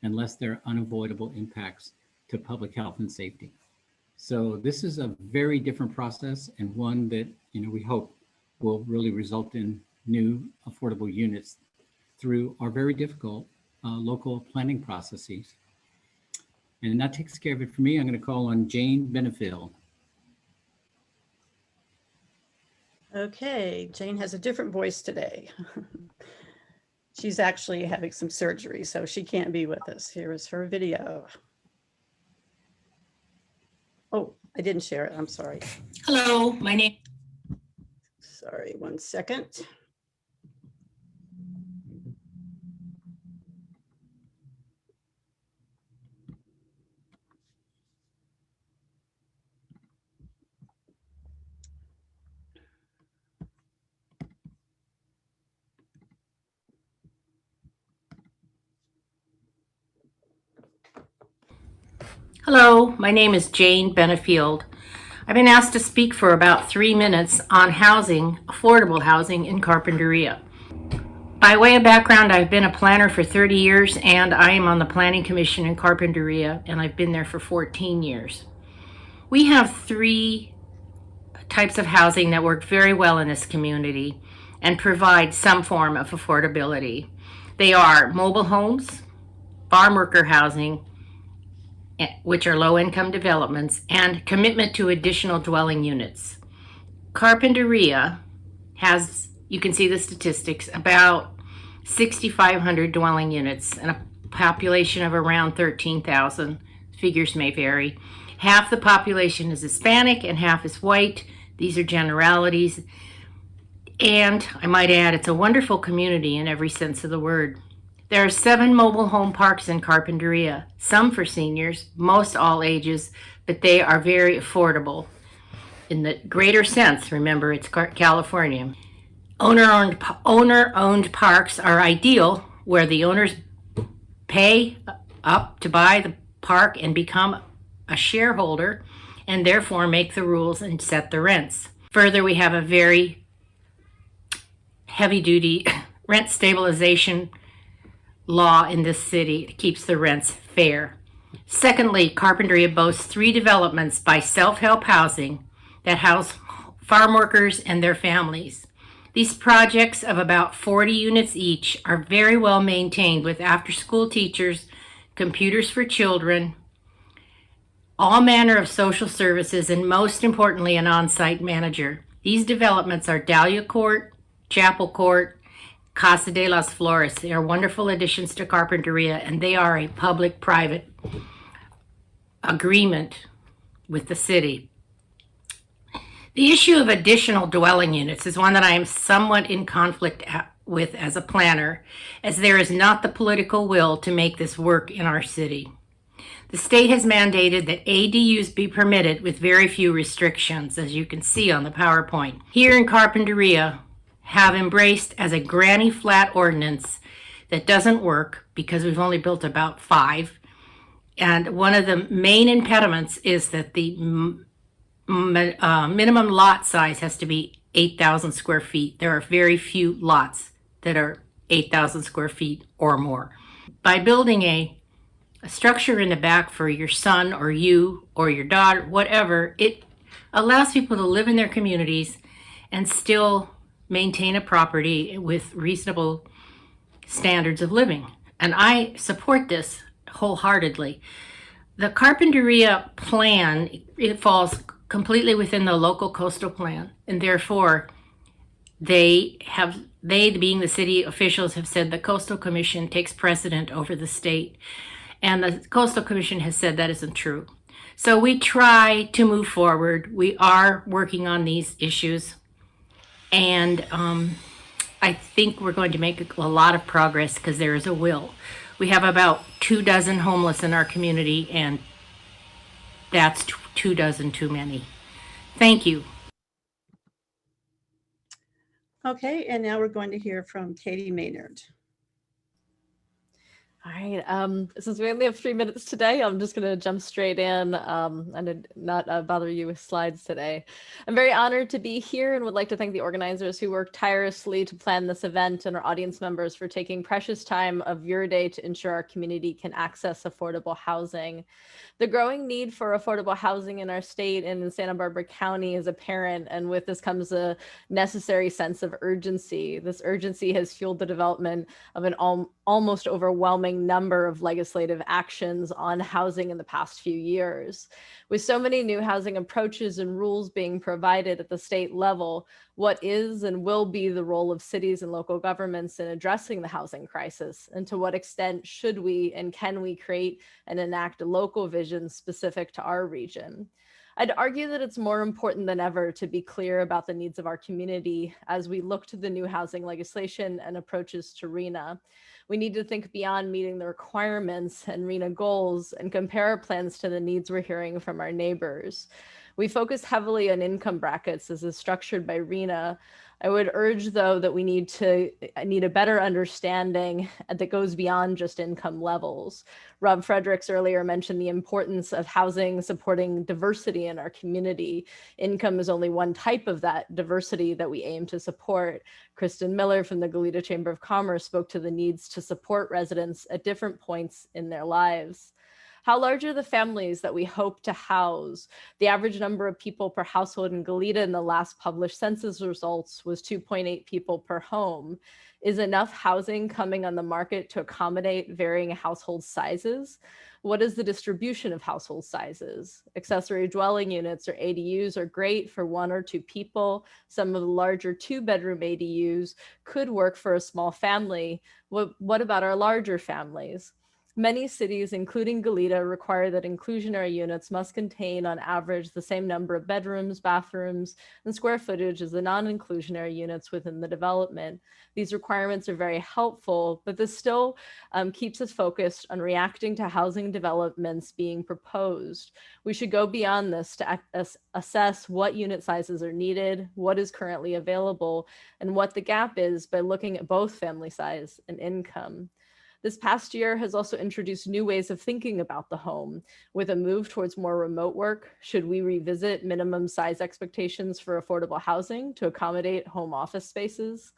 unless there are unavoidable impacts to public health and safety. So this is a very different process, and one that we hope will really result in new affordable units through our very difficult local planning processes. And that takes care of it for me. I'm going to call on Jane Benefiel. Okay, Jane has a different voice today. She's actually having some surgery, so she can't be with us. Here is her video. Oh, I didn't share it. I'm sorry. Hello, my name. Sorry, 1 second. Hello, my name is Jane Benefiel. I've been asked to speak for about 3 minutes on housing, affordable housing in Carpinteria. By way of background, I've been a planner for 30 years and I am on the Planning Commission in Carpinteria, and I've been there for 14 years. We have 3 types of housing that work very well in this community and provide some form of affordability. They are mobile homes, farm worker housing, which are low-income developments, and commitment to additional dwelling units. Carpinteria has, you can see the statistics, about 6,500 dwelling units and a population of around 13,000. Figures may vary. Half the population is Hispanic and half is white. These are generalities. And I might add, it's a wonderful community in every sense of the word. There are 7 mobile home parks in Carpinteria, some for seniors, most all ages, but they are very affordable. In the greater sense, remember, it's California. Owner-owned parks are ideal, where the owners pay up to buy the park and become a shareholder, and therefore make the rules and set the rents. Further, we have a very heavy-duty rent stabilization law in this city that keeps the rents fair. Secondly, Carpinteria boasts 3 developments by self-help housing that house farm workers and their families. These projects of about 40 units each are very well maintained with after-school teachers, computers for children, all manner of social services, and most importantly, an on-site manager. These developments are Dahlia Court, Chapel Court, Casa de las Flores. They are wonderful additions to Carpinteria, and they are a public-private agreement with the city. The issue of additional dwelling units is one that I am somewhat in conflict with as a planner, as there is not the political will to make this work in our city. The state has mandated that ADUs be permitted with very few restrictions, as you can see on the PowerPoint. Here in Carpinteria, have embraced as a granny flat ordinance that doesn't work because we've only built about 5. And one of the main impediments is that the minimum lot size has to be 8,000 square feet. There are very few lots that are 8,000 square feet or more. By building a structure in the back for your son or you or your daughter, whatever, it allows people to live in their communities and still maintain a property with reasonable standards of living. And I support this wholeheartdy. The Carpinteria plan, it falls completely within the local coastal plan, and therefore they, being the city officials, have said the Coastal Commission takes precedent over the state. And the Coastal Commission has said that isn't true. So we try to move forward. We are working on these issues. And I think we're going to make a lot of progress because there is a will. We have about 24 homeless in our community, and that's 24 too many. Thank you. Okay, and now we're going to hear from Katie Maynard. All right, since we only have 3 minutes today, I'm just going to jump straight in and not bother you with slides today. I'm very honored to be here and would like to thank the organizers who worked tirelessly to plan this event and our audience members for taking precious time of your day to ensure our community can access affordable housing. The growing need for affordable housing in our state and in Santa Barbara County is apparent, and with this comes a necessary sense of urgency. This urgency has fueled the development of an almost overwhelming number of legislative actions on housing in the past few years. With so many new housing approaches and rules being provided at the state level, what is and will be the role of cities and local governments in addressing the housing crisis? And to what extent should we and can we create and enact a local vision specific to our region? I'd argue that it's more important than ever to be clear about the needs of our community as we look to the new housing legislation and approaches to RHNA. We need to think beyond meeting the requirements and RHNA goals and compare our plans to the needs we're hearing from our neighbors. We focus heavily on income brackets as is structured by RHNA. I would urge, though, that we need a better understanding that goes beyond just income levels. Rob Fredericks earlier mentioned the importance of housing supporting diversity in our community. Income is only one type of that diversity that we aim to support. Kristen Miller from the Goleta Chamber of Commerce spoke to the needs to support residents at different points in their lives. How large are the families that we hope to house? The average number of people per household in Goleta in the last published census results was 2.8 people per home. Is enough housing coming on the market to accommodate varying household sizes? What is the distribution of household sizes? Accessory dwelling units or ADUs are great for 1 or 2 people. Some of the larger 2-bedroom ADUs could work for a small family. What about our larger families? Many cities, including Goleta, require that inclusionary units must contain on average the same number of bedrooms, bathrooms, and square footage as the non-inclusionary units within the development. These requirements are very helpful, but this still keeps us focused on reacting to housing developments being proposed. We should go beyond this to assess what unit sizes are needed, what is currently available, and what the gap is by looking at both family size and income. This past year has also introduced new ways of thinking about the home. With a move towards more remote work, should we revisit minimum size expectations for affordable housing to accommodate home office spaces?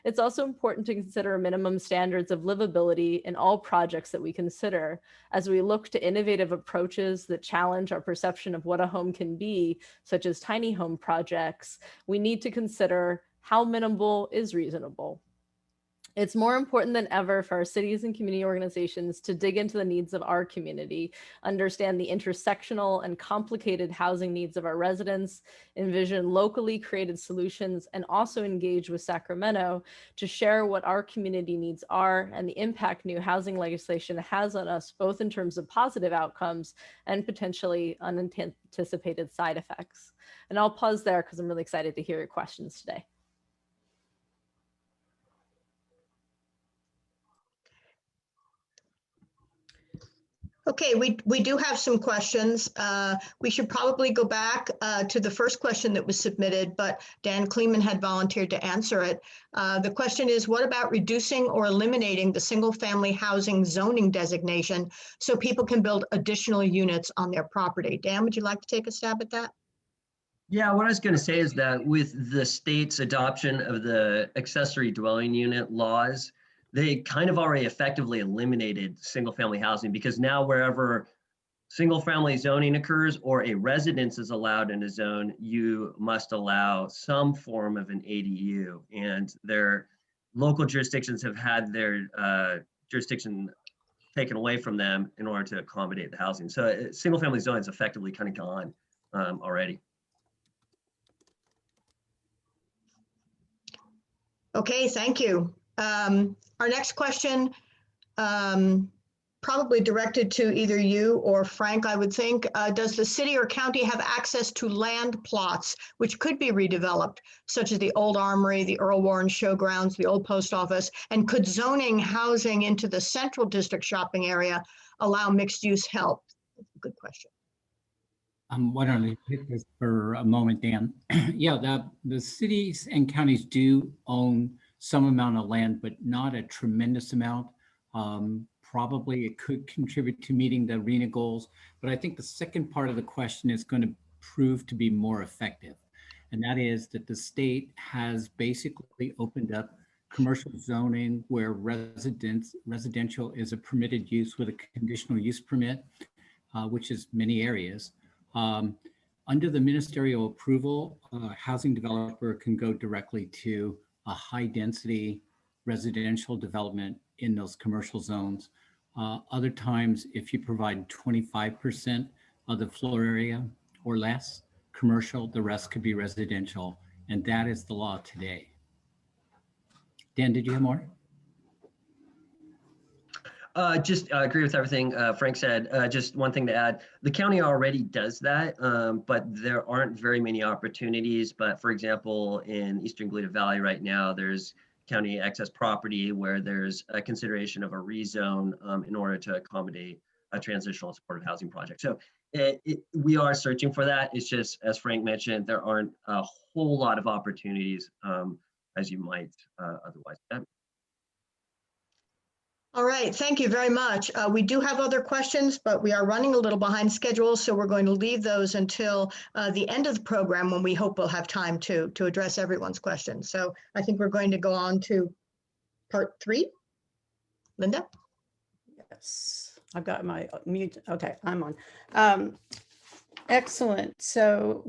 It's also important to consider minimum standards of livability in all projects that we consider. As we look to innovative approaches that challenge our perception of what a home can be, such as tiny home projects, we need to consider how minimal is reasonable. It's more important than ever for our cities and community organizations to dig into the needs of our community, understand the intersectional and complicated housing needs of our residents, envision locally created solutions, and also engage with Sacramento to share what our community needs are and the impact new housing legislation has on us, both in terms of positive outcomes and potentially unanticipated side effects. And I'll pause there because I'm really excited to hear your questions today. Okay, we do have some questions. We should probably go back to the first question that was submitted, but Dan Kleeman had volunteered to answer it. The question is, what about reducing or eliminating the single-family housing zoning designation so people can build additional units on their property? Dan, would you like to take a stab at that? Yeah, what I was going to say is that with the state's adoption of the accessory dwelling unit laws, they kind of already effectively eliminated single family housing, because now wherever single family zoning occurs or a residence is allowed in a zone, you must allow some form of an ADU, and their local jurisdictions have had their jurisdiction taken away from them in order to accommodate the housing. So single family zoning is effectively kind of gone already. Okay, thank you. Our next question, probably directed to either you or Frank, I would think. Does the city or county have access to land plots which could be redeveloped, such as the old armory, the Earl Warren Showgrounds, the old post office? And could zoning housing into the central district shopping area allow mixed use help? Good question. Why don't I take this for a moment, Dan? Yeah, the cities and counties do own some amount of land, but not a tremendous amount. Probably it could contribute to meeting the RENA goals, but I think the second part of the question is going to prove to be more effective. And that is that the state has basically opened up commercial zoning where residential is a permitted use with a conditional use permit, which is many areas. Under the ministerial approval, a housing developer can go directly to a high density residential development in those commercial zones. Other times, if you provide 25% of the floor area or less commercial, the rest could be residential. And that is the law today. Dan, did you have more? Just agree with everything Frank said. Just one thing to add, the county already does that, but there aren't very many opportunities. But for example, in Eastern Goleta Valley right now, there's county excess property where there's a consideration of a rezone in order to accommodate a transitional supportive housing project. So we are searching for that. It's just, as Frank mentioned, there aren't a whole lot of opportunities as you might otherwise have. All right, thank you very much. We do have other questions, but we are running a little behind schedule, so we're going to leave those until the end of the program when we hope we'll have time to address everyone's questions. So I think we're going to go on to part 3. Linda? Yes, I've got my mute. Okay, I'm on. Excellent. So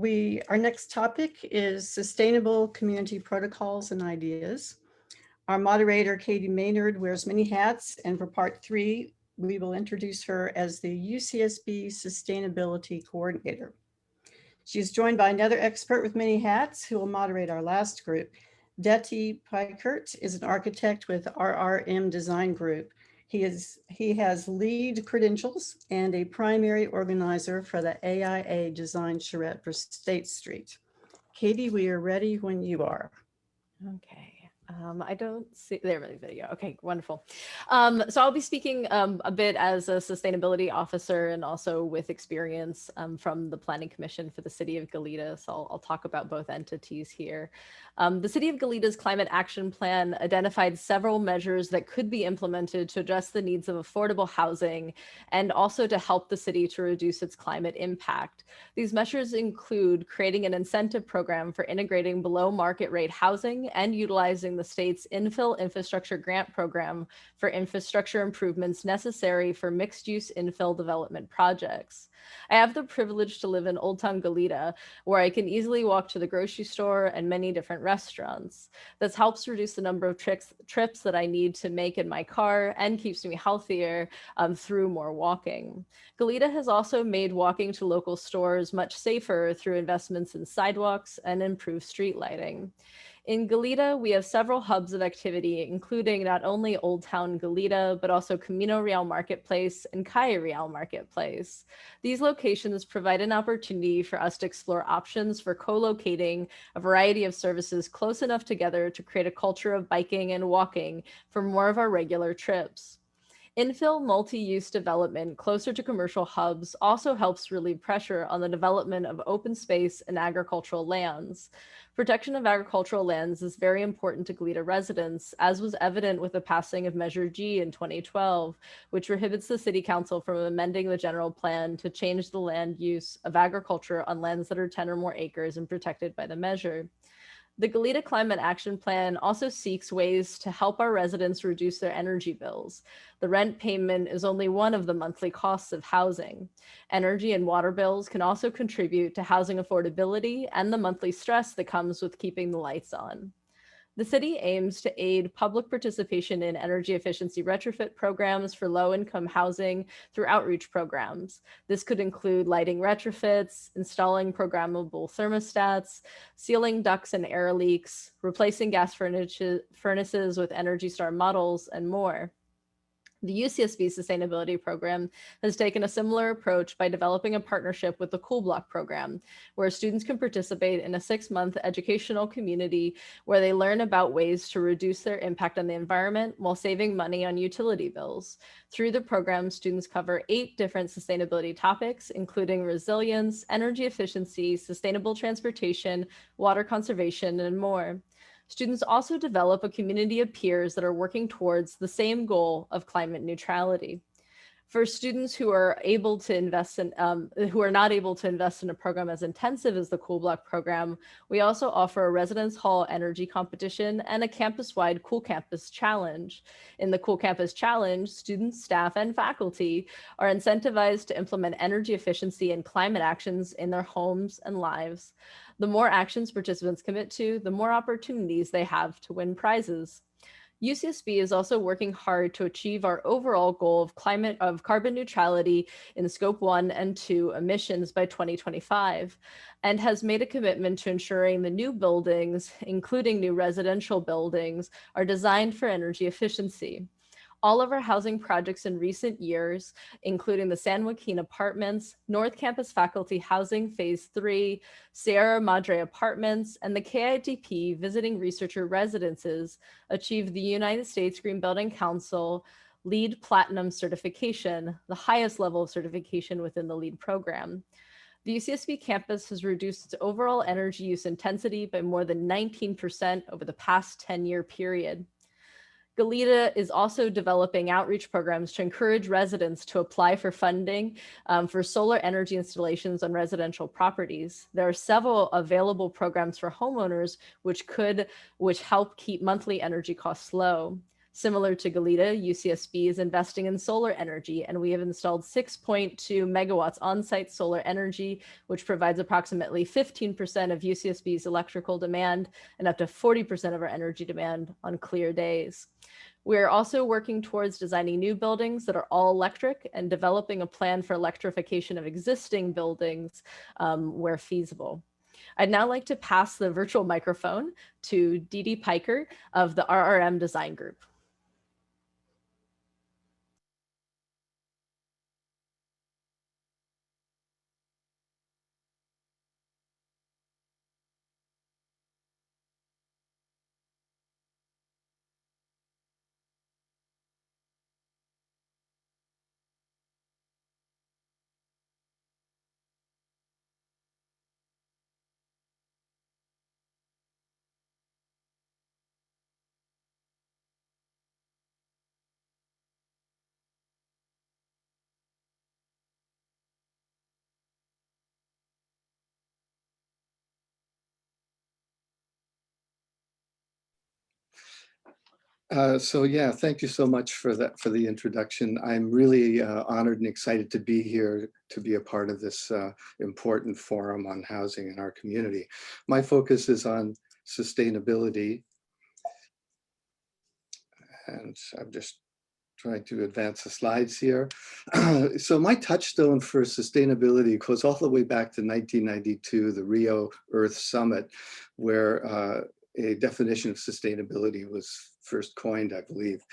our next topic is sustainable community protocols and ideas. Our moderator, Katie Maynard, wears many hats, and for part 3, we will introduce her as the UCSB Sustainability Coordinator. She is joined by another expert with many hats who will moderate our last group. Deti Pikert is an architect with RRM Design Group. He has lead credentials and a primary organizer for the AIA Design Charrette for State Street. Katie, we are ready when you are. Okay. I don't see there the video. Okay, wonderful. So I'll be speaking a bit as a sustainability officer and also with experience from the Planning Commission for the City of Goleta. So I'll talk about both entities here. The City of Goleta's Climate Action Plan identified several measures that could be implemented to address the needs of affordable housing and also to help the city to reduce its climate impact. These measures include creating an incentive program for integrating below market rate housing and utilizing the state's infill infrastructure grant program for infrastructure improvements necessary for mixed-use infill development projects. I have the privilege to live in Old Town Goleta, where I can easily walk to the grocery store and many different restaurants. This helps reduce the number of trips that I need to make in my car and keeps me healthier through more walking. Goleta has also made walking to local stores much safer through investments in sidewalks and improved street lighting. In Goleta, we have several hubs of activity, including not only Old Town Goleta, but also Camino Real Marketplace and Calle Real Marketplace. These locations provide an opportunity for us to explore options for co-locating a variety of services close enough together to create a culture of biking and walking for more of our regular trips. Infill multi-use development closer to commercial hubs also helps relieve pressure on the development of open space and agricultural lands. Protection of agricultural lands is very important to Goleta residents, as was evident with the passing of Measure G in 2012, which prohibits the City Council from amending the general plan to change the land use of agriculture on lands that are 10 or more acres and protected by the measure. The Goleta Climate Action Plan also seeks ways to help our residents reduce their energy bills. The rent payment is only one of the monthly costs of housing. Energy and water bills can also contribute to housing affordability and the monthly stress that comes with keeping the lights on. The city aims to aid public participation in energy efficiency retrofit programs for low-income housing through outreach programs. This could include lighting retrofits, installing programmable thermostats, sealing ducts and air leaks, replacing gas furnaces with Energy Star models, and more. The UCSB Sustainability Program has taken a similar approach by developing a partnership with the Cool Block program, where students can participate in a 6-month educational community where they learn about ways to reduce their impact on the environment while saving money on utility bills. Through the program, students cover 8 different sustainability topics, including resilience, energy efficiency, sustainable transportation, water conservation, and more. Students also develop a community of peers that are working towards the same goal of climate neutrality. For students who are able to invest in, who are not able to invest in a program as intensive as the Cool Block program, we also offer a residence hall energy competition and a campus-wide Cool Campus Challenge. In the Cool Campus Challenge, students, staff, and faculty are incentivized to implement energy efficiency and climate actions in their homes and lives. The more actions participants commit to, the more opportunities they have to win prizes. UCSB is also working hard to achieve our overall goal of carbon neutrality in Scope 1 and 2 emissions by 2025, and has made a commitment to ensuring the new buildings, including new residential buildings, are designed for energy efficiency. All of our housing projects in recent years, including the San Joaquin Apartments, North Campus Faculty Housing Phase 3, Sierra Madre Apartments, and the KITP Visiting Researcher Residences, achieved the United States Green Building Council LEED Platinum certification, the highest level of certification within the LEED program. The UCSB campus has reduced its overall energy use intensity by more than 19% over the past 10-year period. Goleta is also developing outreach programs to encourage residents to apply for funding for solar energy installations on residential properties. There are several available programs for homeowners which help keep monthly energy costs low. Similar to Goleta, UCSB is investing in solar energy, and we have installed 6.2 megawatts on-site solar energy, which provides approximately 15% of UCSB's electrical demand and up to 40% of our energy demand on clear days. We are also working towards designing new buildings that are all electric and developing a plan for electrification of existing buildings where feasible. I'd now like to pass the virtual microphone to Dee Dee Piker of the RRM Design Group. So yeah, thank you so much for that, for the introduction. I'm really honored and excited to be here to be a part of this important forum on housing in our community. My focus is on sustainability. And I'm just trying to advance the slides here. So my touchstone for sustainability goes all the way back to 1992, the Rio Earth Summit, where a definition of sustainability was first coined, I believe,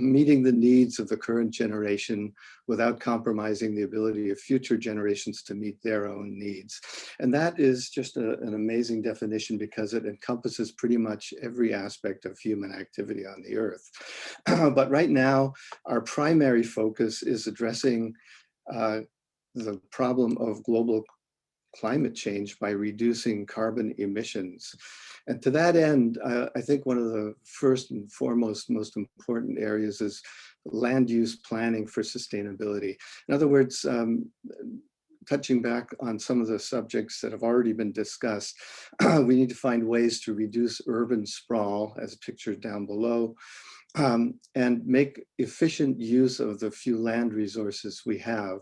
meeting the needs of the current generation without compromising the ability of future generations to meet their own needs. And that is just an amazing definition because it encompasses pretty much every aspect of human activity on the earth. But right now, our primary focus is addressing the problem of global climate change by reducing carbon emissions. And to that end, I think one of the first and foremost, most important areas is land use planning for sustainability. In other words, touching back on some of the subjects that have already been discussed, we need to find ways to reduce urban sprawl, as pictured down below, and make efficient use of the few land resources we have,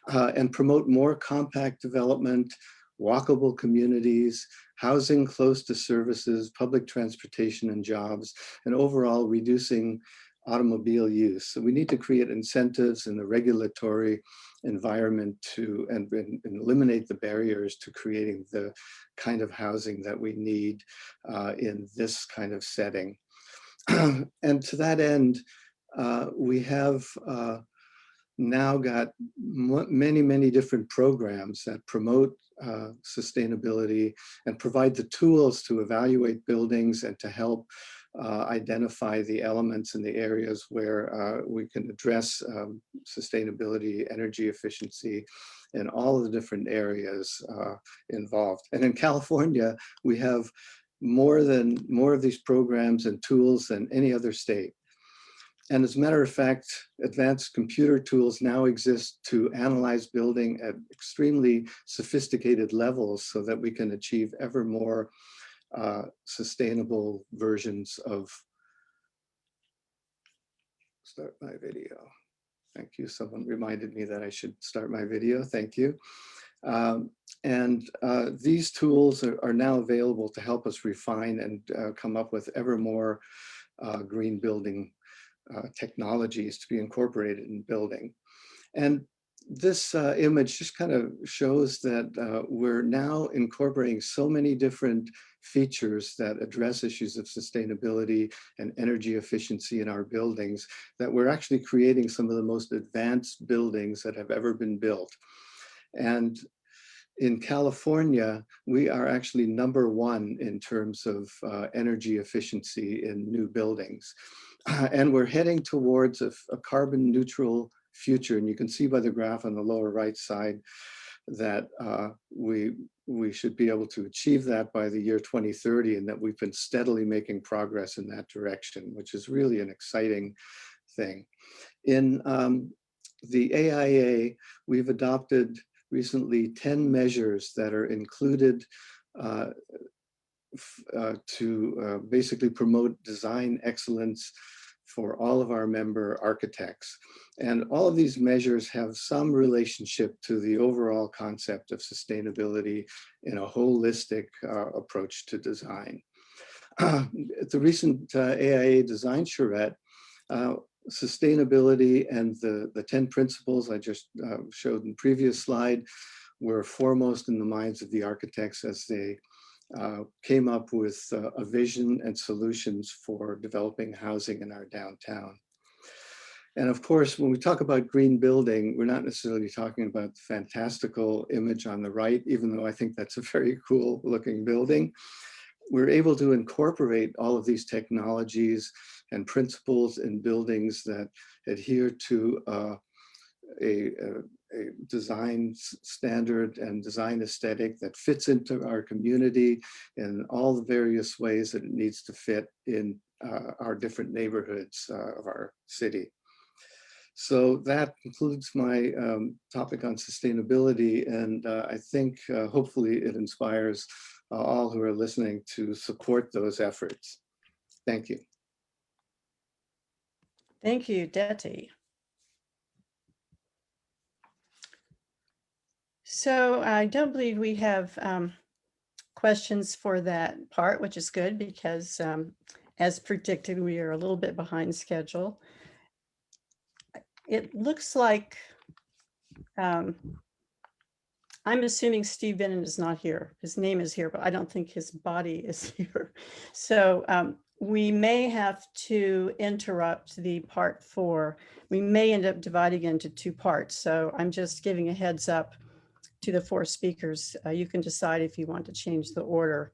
and promote more compact development, walkable communities, housing close to services, public transportation and jobs, and overall reducing automobile use. So we need to create incentives in the regulatory environment to and eliminate the barriers to creating the kind of housing that we need in this kind of setting. And to that end, we have now got many different programs that promote sustainability and provide the tools to evaluate buildings and to help identify the elements in the areas where we can address sustainability, energy efficiency, and all of the different areas involved. And in California, we have more of these programs and tools than any other state. And as a matter of fact, advanced computer tools now exist to analyze building at extremely sophisticated levels so that we can achieve ever more sustainable versions of, start my video. Thank you, someone reminded me that I should start my video, thank you. These tools are now available to help us refine and come up with ever more green building technologies to be incorporated in building. And this image just kind of shows that we're now incorporating so many different features that address issues of sustainability and energy efficiency in our buildings, that we're actually creating some of the most advanced buildings that have ever been built. And in California, we are actually #1 in terms of energy efficiency in new buildings. And we're heading towards a carbon neutral future. And you can see by the graph on the lower right side that we should be able to achieve that by the year 2030, and that we've been steadily making progress in that direction, which is really an exciting thing. In the AIA, we've adopted recently 10 measures that are included to basically promote design excellence for all of our member architects. And all of these measures have some relationship to the overall concept of sustainability in a holistic approach to design. At the recent AIA Design Charrette, sustainability and the 10 principles I just showed in the previous slide were foremost in the minds of the architects as they came up with a vision and solutions for developing housing in our downtown. And of course, when we talk about green building, we're not necessarily talking about the fantastical image on the right, even though I think that's a very cool looking building. We're able to incorporate all of these technologies and principles in buildings that adhere to a design standard and design aesthetic that fits into our community in all the various ways that it needs to fit in our different neighborhoods of our city. So that concludes my topic on sustainability, and I think hopefully it inspires all who are listening to support those efforts. Thank you. Thank you, Detty. So I don't believe we have questions for that part, which is good because as predicted, we are a little bit behind schedule. It looks like I'm assuming Steve Bennett is not here. His name is here, but I don't think his body is here. So we may have to interrupt the part 4. We may end up dividing into 2 parts. So I'm just giving a heads up to the 4 speakers. You can decide if you want to change the order.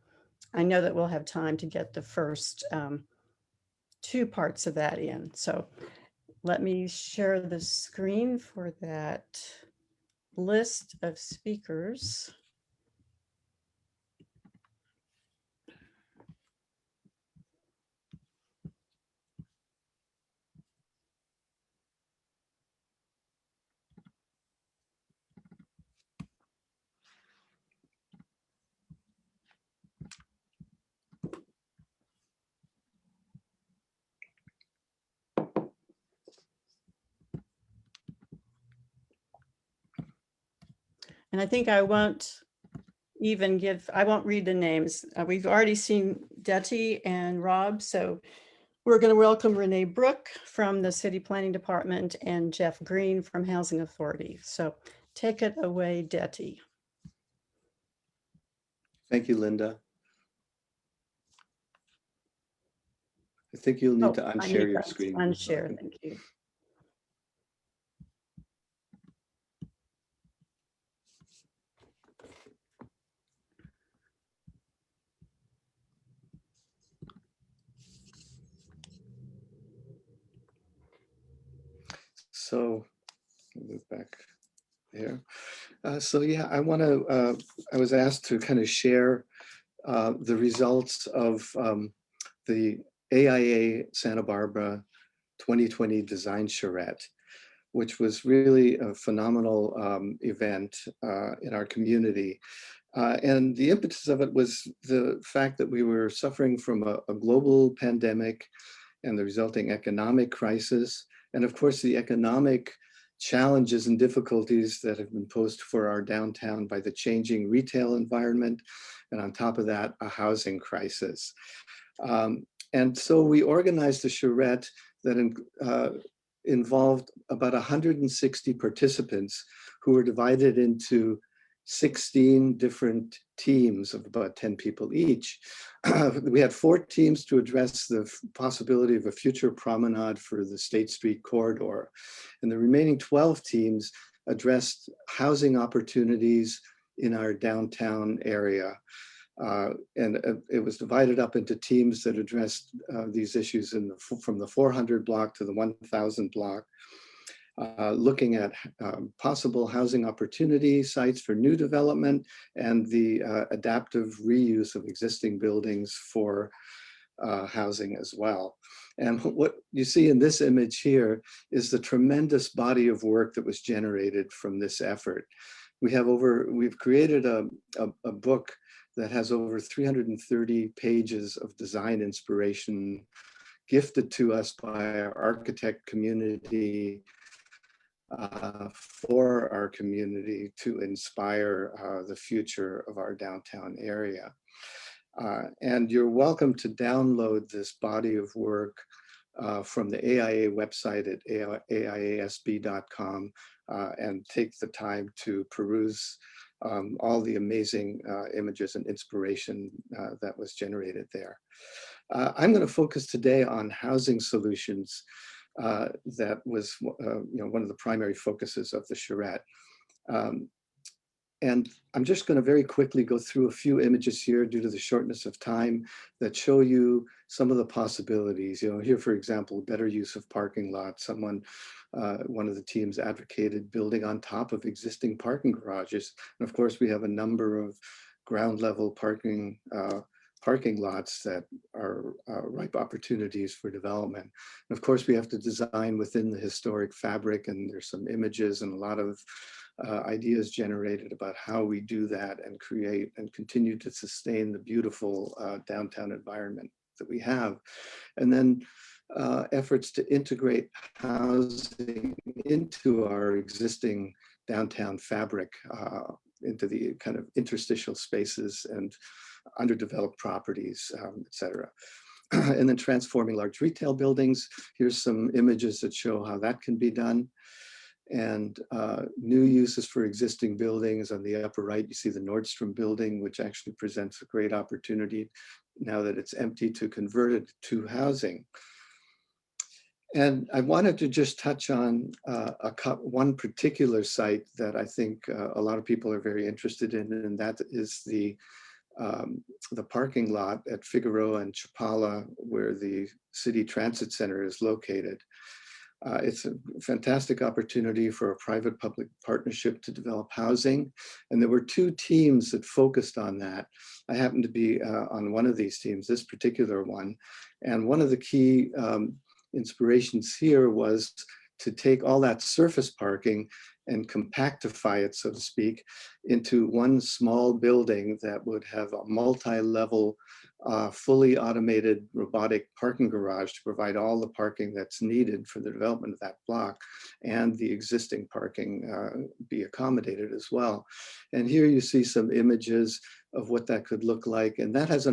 I know that we'll have time to get the first 2 parts of that in. So let me share the screen for that list of speakers. And I think I won't I won't read the names. We've already seen Detty and Rob, so we're going to welcome Renee Brook from the City Planning Department and Jeff Green from Housing Authority. So take it away, Detty. Thank you, Linda. I think you'll need to unshare your screen. Unshare, thank you. So move back here. So yeah, I was asked to kind of share the results of the AIA Santa Barbara 2020 Design Charrette, which was really a phenomenal event in our community. And the impetus of it was the fact that we were suffering from a global pandemic and the resulting economic crisis. And of course, the economic challenges and difficulties that have been posed for our downtown by the changing retail environment. And on top of that, a housing crisis. And so we organized a charrette that involved about 160 participants who were divided into 16 different teams of about 10 people each. We had 4 teams to address the possibility of a future promenade for the State Street corridor. And the remaining 12 teams addressed housing opportunities in our downtown area. And it was divided up into teams that addressed these issues from the 400 block to the 1000 block. Looking at possible housing opportunity sites for new development and the adaptive reuse of existing buildings for housing as well. And what you see in this image here is the tremendous body of work that was generated from this effort. We've created a book that has over 330 pages of design inspiration gifted to us by our architect community for our community to inspire the future of our downtown area. And you're welcome to download this body of work from the AIA website at aiasb.com and take the time to peruse all the amazing images and inspiration that was generated there. I'm going to focus today on housing solutions. That was one of the primary focuses of the charrette. And I'm just going to very quickly go through a few images here due to the shortness of time that show you some of the possibilities. Here, for example, better use of parking lots. One of the teams advocated building on top of existing parking garages. And of course, we have a number of ground level parking lots that are ripe opportunities for development. And of course, we have to design within the historic fabric, and there's some images and a lot of ideas generated about how we do that and create and continue to sustain the beautiful downtown environment that we have. And then efforts to integrate housing into our existing downtown fabric, into the kind of interstitial spaces and underdeveloped properties, et cetera. And then transforming large retail buildings. Here's some images that show how that can be done. And new uses for existing buildings. On the upper right, you see the Nordstrom building, which actually presents a great opportunity now that it's empty to convert it to housing. And I wanted to just touch on one particular site that I think a lot of people are very interested in, and that is the parking lot at Figueroa and Chapala, where the City Transit Center is located. It's a fantastic opportunity for a private-public partnership to develop housing. And there were two teams that focused on that. I happened to be on one of these teams, this particular one. And one of the key inspirations here was to take all that surface parking and compactify it, so to speak, into one small building that would have a multi-level, fully automated robotic parking garage to provide all the parking that's needed for the development of that block, and the existing parking be accommodated as well. And here you see some images of what that could look like, and that has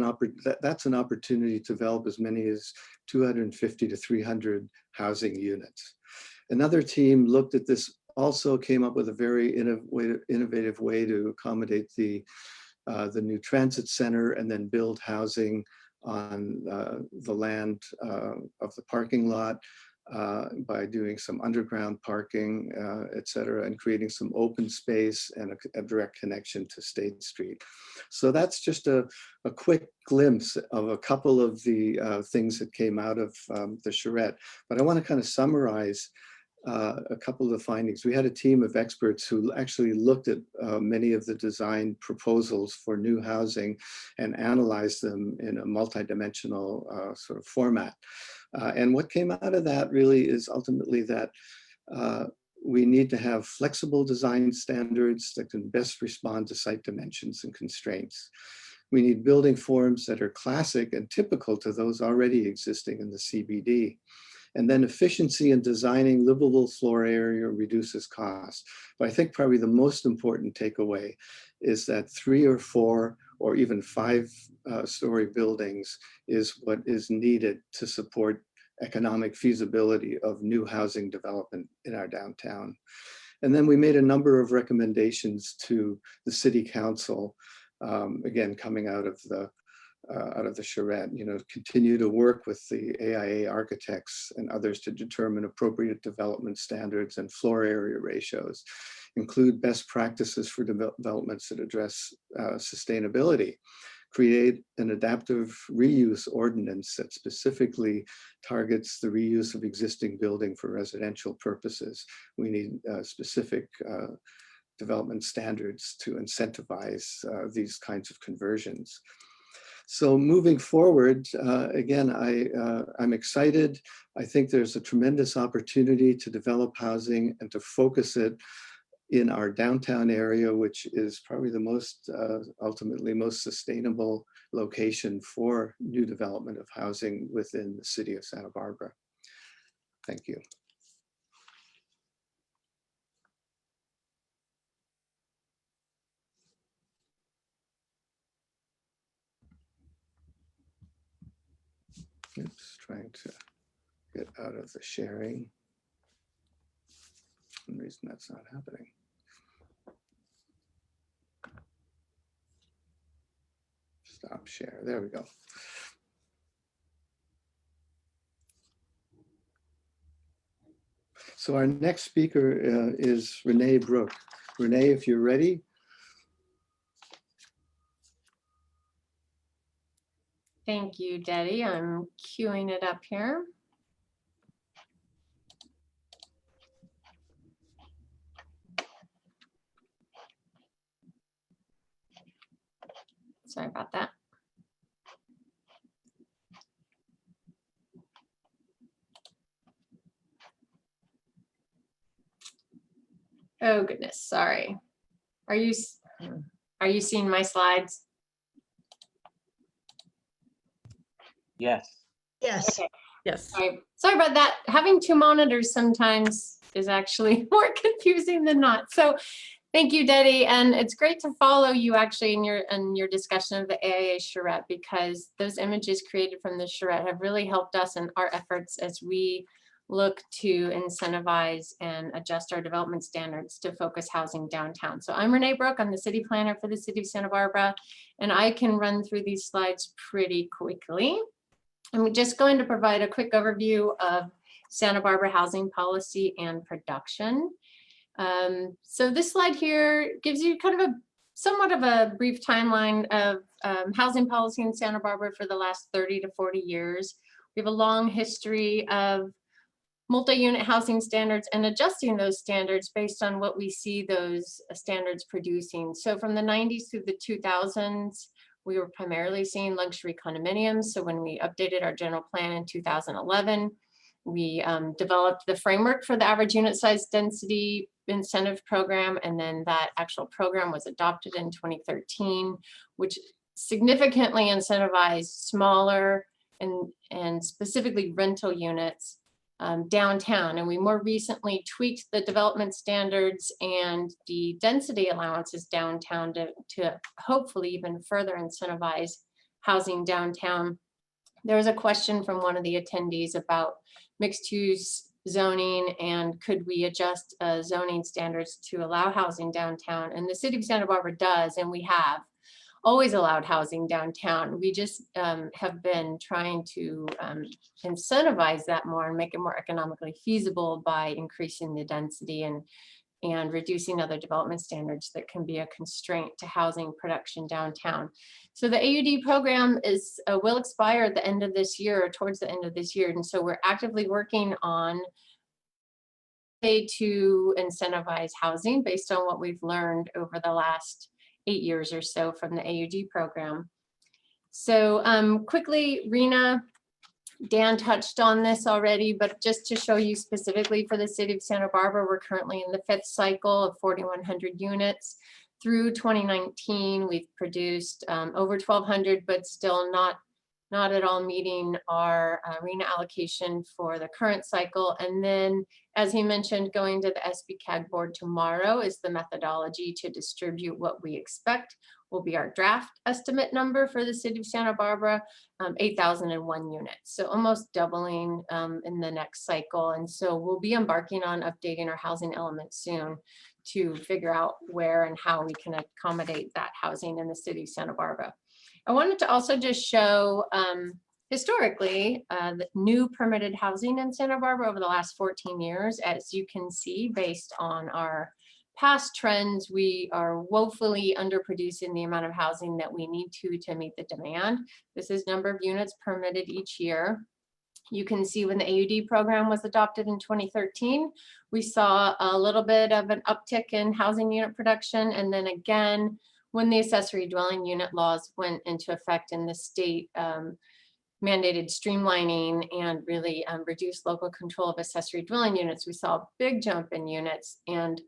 that's an opportunity to develop as many as 250 to 300 housing units. Another team looked at this, also came up with a very innovative way to accommodate the new transit center and then build housing on the land of the parking lot by doing some underground parking, et cetera, and creating some open space and a direct connection to State Street. So that's just a quick glimpse of a couple of the things that came out of the charrette. But I want to kind of summarize a couple of the findings. We had a team of experts who actually looked at many of the design proposals for new housing and analyzed them in a multidimensional sort of format. And what came out of that really is ultimately that we need to have flexible design standards that can best respond to site dimensions and constraints. We need building forms that are classic and typical to those already existing in the CBD. And then efficiency in designing livable floor area reduces cost. But I think probably the most important takeaway is that 3 or 4 or even 5-story buildings is what is needed to support economic feasibility of new housing development in our downtown. And then we made a number of recommendations to the City Council, again, coming out of the charrette, continue to work with the AIA architects and others to determine appropriate development standards and floor area ratios, include best practices for developments that address sustainability, create an adaptive reuse ordinance that specifically targets the reuse of existing building for residential purposes. We need specific development standards to incentivize these kinds of conversions. So moving forward, again, I'm excited. I think there's a tremendous opportunity to develop housing and to focus it in our downtown area, which is probably the most, ultimately most sustainable location for new development of housing within the city of Santa Barbara. Thank you. Oops, trying to get out of the sharing. For some reason that's not happening. Stop share, there we go. So our next speaker is Renee Brooke. Renee, if you're ready. Thank you, Daddy. I'm queuing it up here. Sorry about that. Oh goodness, sorry. Are you seeing my slides? Yes. Yes. Okay. Yes. Sorry about that. Having two monitors sometimes is actually more confusing than not. So thank you, Debbie. And it's great to follow you actually in your discussion of the AIA charrette, because those images created from the charrette have really helped us in our efforts as we look to incentivize and adjust our development standards to focus housing downtown. So I'm Renee Brooke. I'm the city planner for the city of Santa Barbara, and I can run through these slides pretty quickly. I'm just going to provide a quick overview of Santa Barbara housing policy and production. So this slide here gives you kind of somewhat of a brief timeline of housing policy in Santa Barbara for the last 30 to 40 years. We have a long history of multi-unit housing standards and adjusting those standards based on what we see those standards producing. So from the 90s through the 2000s, we were primarily seeing luxury condominiums. So when we updated our general plan in 2011, we developed the framework for the average unit size density incentive program. And then that actual program was adopted in 2013, which significantly incentivized smaller and specifically rental units downtown. And we more recently tweaked the development standards and the density allowances downtown to hopefully even further incentivize housing downtown. There was a question from one of the attendees about mixed use zoning and could we adjust zoning standards to allow housing downtown? And the city of Santa Barbara does, and we have always allowed housing downtown. We just have been trying to incentivize that more and make it more economically feasible by increasing the density and reducing other development standards that can be a constraint to housing production downtown. So the AUD program will expire at the end of this year, or towards the end of this year. And so we're actively working on a way to incentivize housing based on what we've learned over the last 8 years or so from the AUD program. So quickly, Rena, Dan touched on this already, but just to show you specifically for the city of Santa Barbara, we're currently in the 5th cycle of 4,100 units. Through 2019, we've produced over 1,200, but still not at all meeting our RENA allocation for the current cycle. And then, as he mentioned, going to the SBCAG board tomorrow is the methodology to distribute what we expect will be our draft estimate number for the city of Santa Barbara, 8,001 units. So almost doubling in the next cycle. And so we'll be embarking on updating our housing element soon to figure out where and how we can accommodate that housing in the city of Santa Barbara. I wanted to also just show historically the new permitted housing in Santa Barbara over the last 14 years. As you can see, based on our past trends, we are woefully underproducing the amount of housing that we need to meet the demand. This is number of units permitted each year. You can see when the AUD program was adopted in 2013, we saw a little bit of an uptick in housing unit production. And then again, when the accessory dwelling unit laws went into effect in the state, mandated streamlining and really reduced local control of accessory dwelling units, we saw a big jump in units. And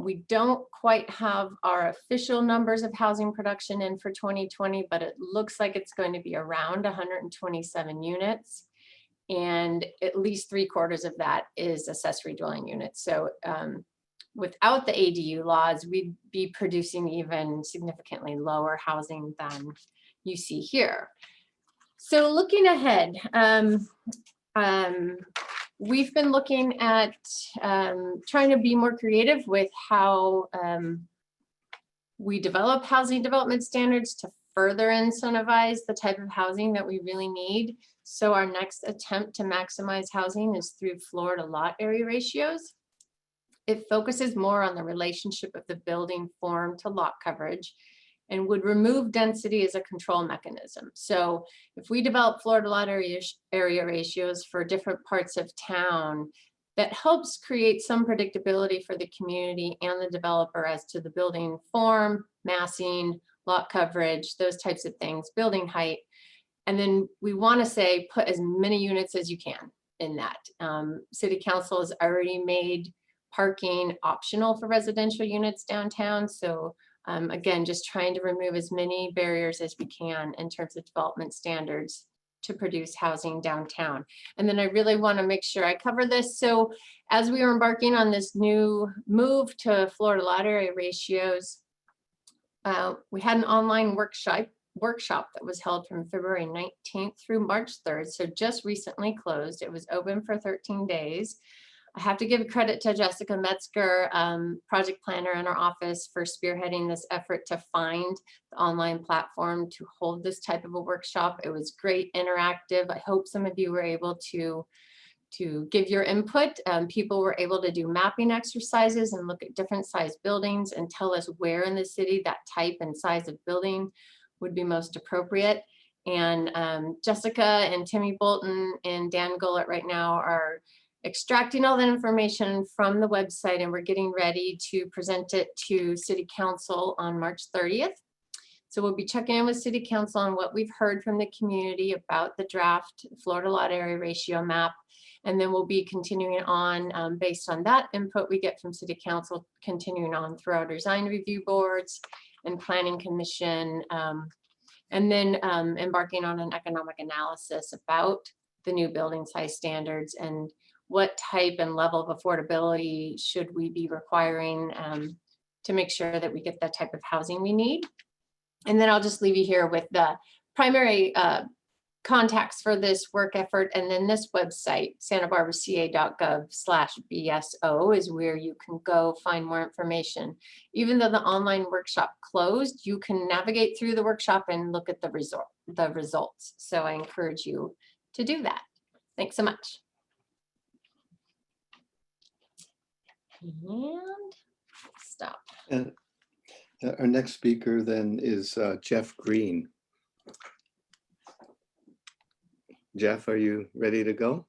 we don't quite have our official numbers of housing production in for 2020, but it looks like it's going to be around 127 units. And at least 3/4 of that is accessory dwelling units. So without the ADU laws, we'd be producing even significantly lower housing than you see here. So looking ahead, we've been looking at trying to be more creative with how we develop housing development standards to further incentivize the type of housing that we really need. So our next attempt to maximize housing is through floor to lot area ratios. It focuses more on the relationship of the building form to lot coverage and would remove density as a control mechanism. So if we develop floor to lot area ratios for different parts of town, that helps create some predictability for the community and the developer as to the building form, massing, lot coverage, those types of things, building height. And then we want to say, put as many units as you can in that. City Council has already made parking optional for residential units downtown. So again, just trying to remove as many barriers as we can in terms of development standards. to produce housing downtown. And then I really want to make sure I cover this. So as we were embarking on this new move to Florida lot area ratios, we had an online workshop that was held from February 19th through March 3rd. So just recently closed. It was open for 13 days. I have to give credit to Jessica Metzger, project planner in our office, for spearheading this effort to find the online platform to hold this type of a workshop. It was great, interactive. I hope some of you were able to give your input. People were able to do mapping exercises and look at different size buildings and tell us where in the city that type and size of building would be most appropriate. And Jessica and Timmy Bolton and Dan Gullett right now are extracting all that information from the website, and we're getting ready to present it to City Council on March 30th. So we'll be checking in with City Council on what we've heard from the community about the draft Florida lot area ratio map. And then we'll be continuing on based on that input we get from City Council, continuing on through our design review boards and planning commission, and then embarking on an economic analysis about the new building size standards and what type and level of affordability should we be requiring to make sure that we get the type of housing we need. And then I'll just leave you here with the primary contacts for this work effort. And then this website, santabarbraca.gov/BSO, is where you can go find more information. Even though the online workshop closed, you can navigate through the workshop and look at the results. So I encourage you to do that. Thanks so much. And stop. And our next speaker then is Jeff Green. Jeff, are you ready to go?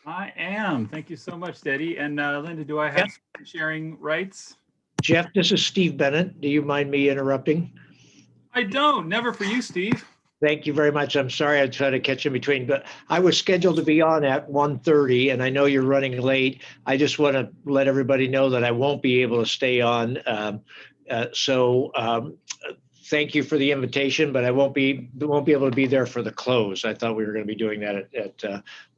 I am. Thank you so much, Debbie. And Linda, do I have sharing rights? Jeff, this is Steve Bennett. Do you mind me interrupting? I don't. Never for you, Steve. Thank you very much. I'm sorry I tried to catch in between, but I was scheduled to be on at 1:30 and I know you're running late. I just want to let everybody know that I won't be able to stay on. Thank you for the invitation, but I won't be able to be there for the close. I thought we were going to be doing that at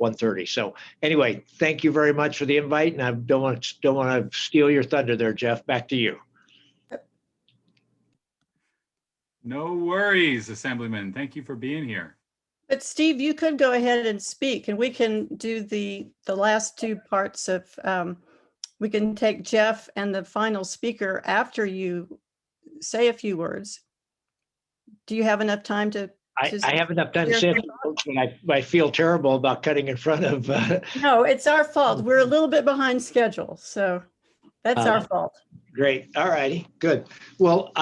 1:30. So anyway, thank you very much for the invite, and I don't want to steal your thunder there, Jeff. Back to you. No worries, Assemblyman. Thank you for being here. But Steve, you could go ahead and speak, and we can do the last two parts of, we can take Jeff and the final speaker after you say a few words. Do you have enough time to? I have enough time to say it, but I feel terrible about cutting in front of. No, it's our fault. We're a little bit behind schedule, so that's our fault. Great. All righty. Good. Well,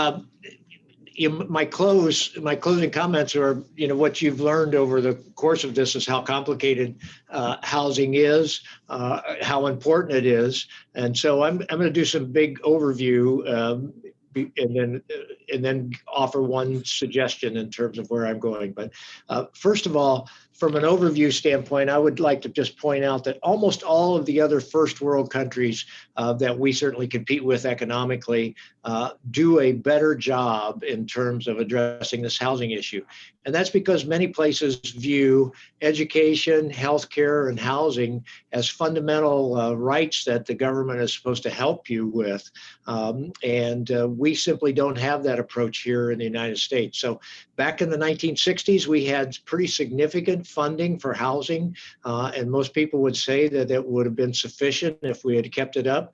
my closing comments are, what you've learned over the course of this is how complicated housing is, how important it is, and so I'm going to do some big overview. And then offer one suggestion in terms of where I'm going. But first of all, from an overview standpoint, I would like to just point out that almost all of the other first world countries that we certainly compete with economically do a better job in terms of addressing this housing issue. And that's because many places view education, healthcare, and housing as fundamental rights that the government is supposed to help you with. We simply don't have that approach here in the United States. So back in the 1960s, we had pretty significant funding for housing, and most people would say that it would have been sufficient if we had kept it up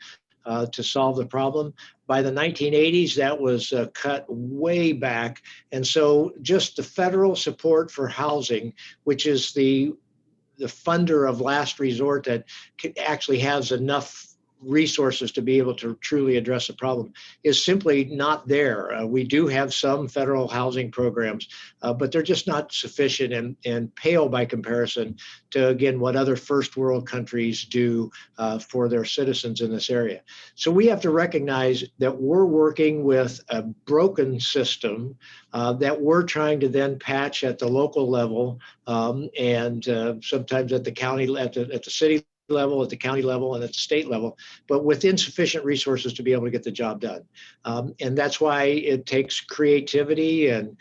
to solve the problem. By the 1980s, that was cut way back. And so just the federal support for housing, which is the funder of last resort that actually has enough resources to be able to truly address the problem, is simply not there. We do have some federal housing programs, but they're just not sufficient and pale by comparison to, again, what other first world countries do for their citizens in this area. So we have to recognize that we're working with a broken system that we're trying to then patch at the local level and sometimes at the county, at the city level, at the county level, and at the state level, but with insufficient resources to be able to get the job done. And that's why it takes creativity and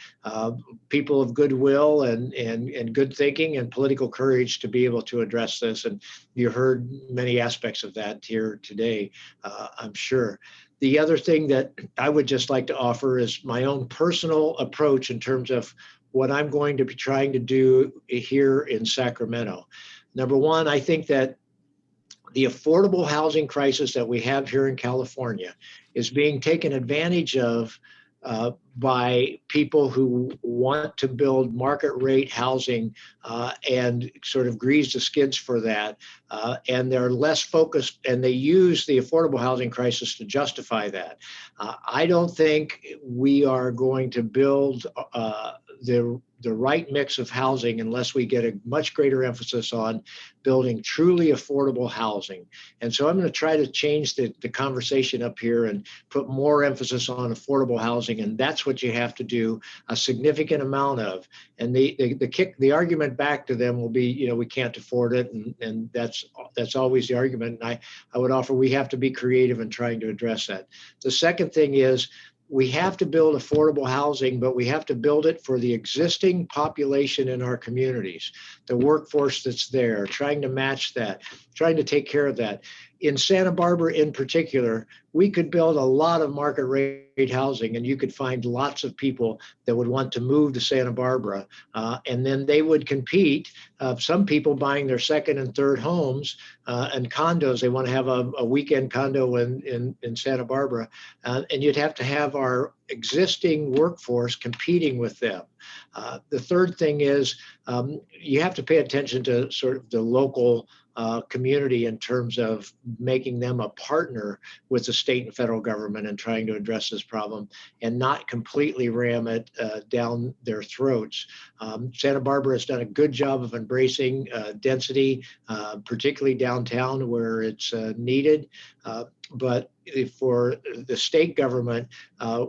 people of goodwill and good thinking and political courage to be able to address this. And you heard many aspects of that here today, I'm sure. The other thing that I would just like to offer is my own personal approach in terms of what I'm going to be trying to do here in Sacramento. Number one, I think that the affordable housing crisis that we have here in California is being taken advantage of by people who want to build market rate housing and sort of grease the skids for that. And they're less focused, and they use the affordable housing crisis to justify that. I don't think we are going to build the right mix of housing unless we get a much greater emphasis on building truly affordable housing. And so I'm going to try to change the conversation up here and put more emphasis on affordable housing. And that's what you have to do a significant amount of. And the argument back to them will be, you know, we can't afford it. And that's always the argument. And I would offer we have to be creative in trying to address that. The second thing is, we have to build affordable housing, but we have to build it for the existing population in our communities, the workforce that's there, trying to match that, trying to take care of that. In Santa Barbara in particular, we could build a lot of market rate housing, and you could find lots of people that would want to move to Santa Barbara, and then they would compete. Some people buying their second and third homes and condos. They want to have a weekend condo in Santa Barbara, and you'd have to have our existing workforce competing with them. The third thing is you have to pay attention to sort of the local community in terms of making them a partner with the state and federal government and trying to address this problem and not completely ram it down their throats. Santa Barbara has done a good job of embracing density, particularly downtown where it's needed. But for the state government,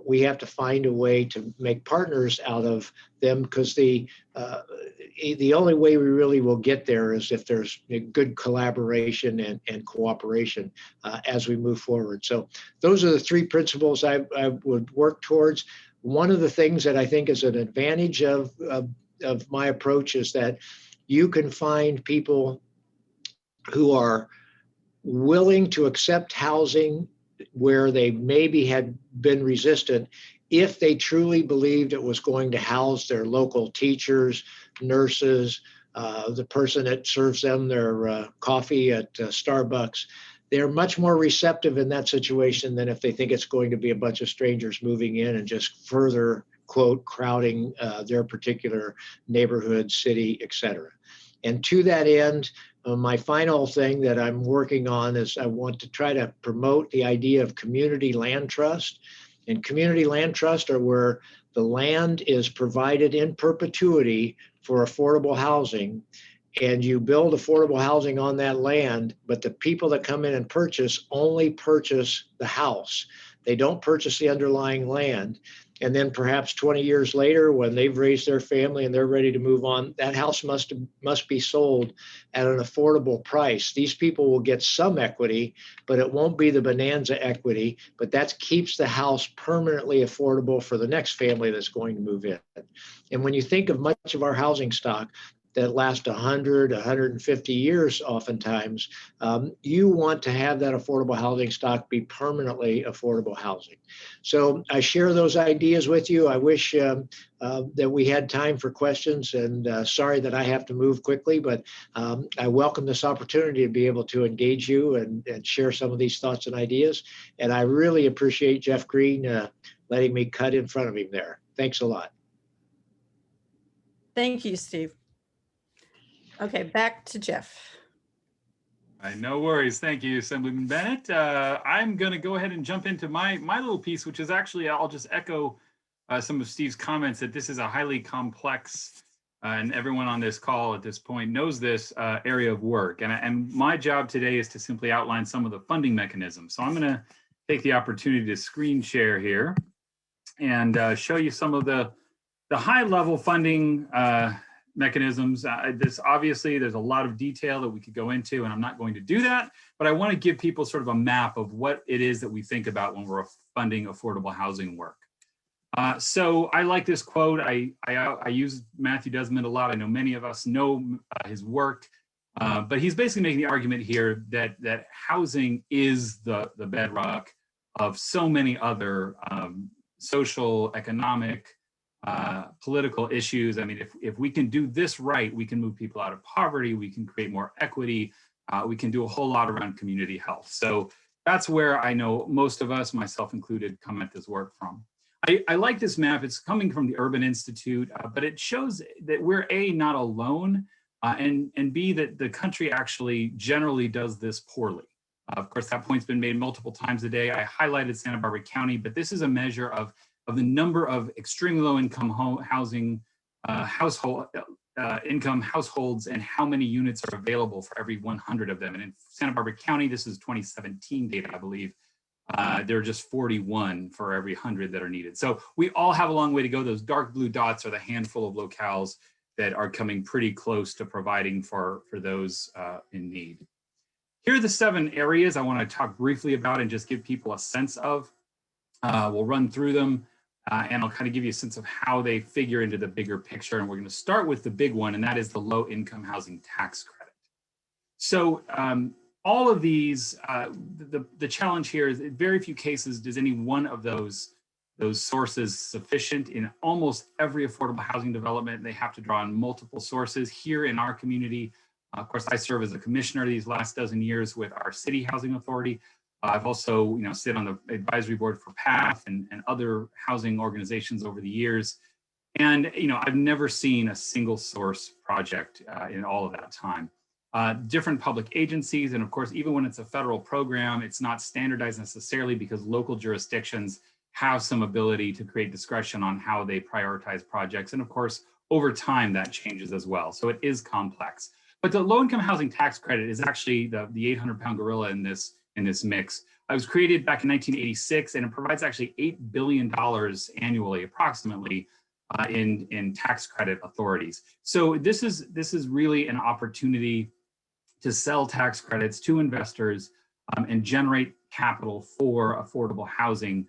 we have to find a way to make partners out of them, because the only way we really will get there is if there's a good collaboration and cooperation as we move forward. So those are the three principles I would work towards. One of the things that I think is an advantage of my approach is that you can find people who are willing to accept housing where they maybe had been resistant if they truly believed it was going to house their local teachers, nurses, the person that serves them their coffee at Starbucks. They're much more receptive in that situation than if they think it's going to be a bunch of strangers moving in and just further, quote, crowding their particular neighborhood, city, et cetera. And to that end, my final thing that I'm working on is I want to try to promote the idea of community land trust. And community land trust are where the land is provided in perpetuity for affordable housing, and you build affordable housing on that land, but the people that come in and purchase only purchase the house. They don't purchase the underlying land. And then perhaps 20 years later, when they've raised their family and they're ready to move on, that house must be sold at an affordable price. These people will get some equity, but it won't be the bonanza equity, but that keeps the house permanently affordable for the next family that's going to move in. And when you think of much of our housing stock that last 100, 150 years oftentimes, you want to have that affordable housing stock be permanently affordable housing. So I share those ideas with you. I wish that we had time for questions, and sorry that I have to move quickly, but I welcome this opportunity to be able to engage you and share some of these thoughts and ideas. And I really appreciate Jeff Green letting me cut in front of him there. Thanks a lot. Thank you, Steve. Okay, back to Jeff. No worries. Thank you, Assemblyman Bennett. I'm going to go ahead and jump into my little piece, which is actually, I'll just echo some of Steve's comments that this is a highly complex, and everyone on this call at this point knows this area of work. And my job today is to simply outline some of the funding mechanisms. So I'm going to take the opportunity to screen share here and show you some of the high level funding mechanisms. This obviously, there's a lot of detail that we could go into, and I'm not going to do that, but I want to give people sort of a map of what it is that we think about when we're funding affordable housing work. So I like this quote. I use Matthew Desmond a lot. I know many of us know his work, but he's basically making the argument here that housing is the bedrock of so many other social, economic, political issues. I mean, if we can do this right, we can move people out of poverty, we can create more equity, we can do a whole lot around community health. So that's where I know most of us, myself included, come at this work from. I like this map. It's coming from the Urban Institute, but it shows that we're A, not alone, and B, that the country actually generally does this poorly. Of course, that point's been made multiple times a day. I highlighted Santa Barbara County, but this is a measure of the number of extremely low income housing income households and how many units are available for every 100 of them. And in Santa Barbara County, this is 2017 data, I believe. There are just 41 for every 100 that are needed. So we all have a long way to go. Those dark blue dots are the handful of locales that are coming pretty close to providing for those in need. Here are the 7 areas I want to talk briefly about and just give people a sense of. We'll run through them and I'll kind of give you a sense of how they figure into the bigger picture. And we're going to start with the big one, and that is the low income housing tax credit. So all of these, the challenge here is in very few cases does any one of those sources sufficient. In almost every affordable housing development, they have to draw on multiple sources. Here in our community, of course, I serve as a commissioner these last dozen years with our city housing authority. I've also, sit on the advisory board for PATH and other housing organizations over the years. And, I've never seen a single source project in all of that time. Different public agencies, and of course, even when it's a federal program, it's not standardized necessarily because local jurisdictions have some ability to create discretion on how they prioritize projects. And of course, over time, that changes as well. So it is complex. But the low-income housing tax credit is actually the 800-pound gorilla in this mix. It was created back in 1986, and it provides actually $8 billion annually, approximately, in tax credit authorities. So this is really an opportunity to sell tax credits to investors and generate capital for affordable housing.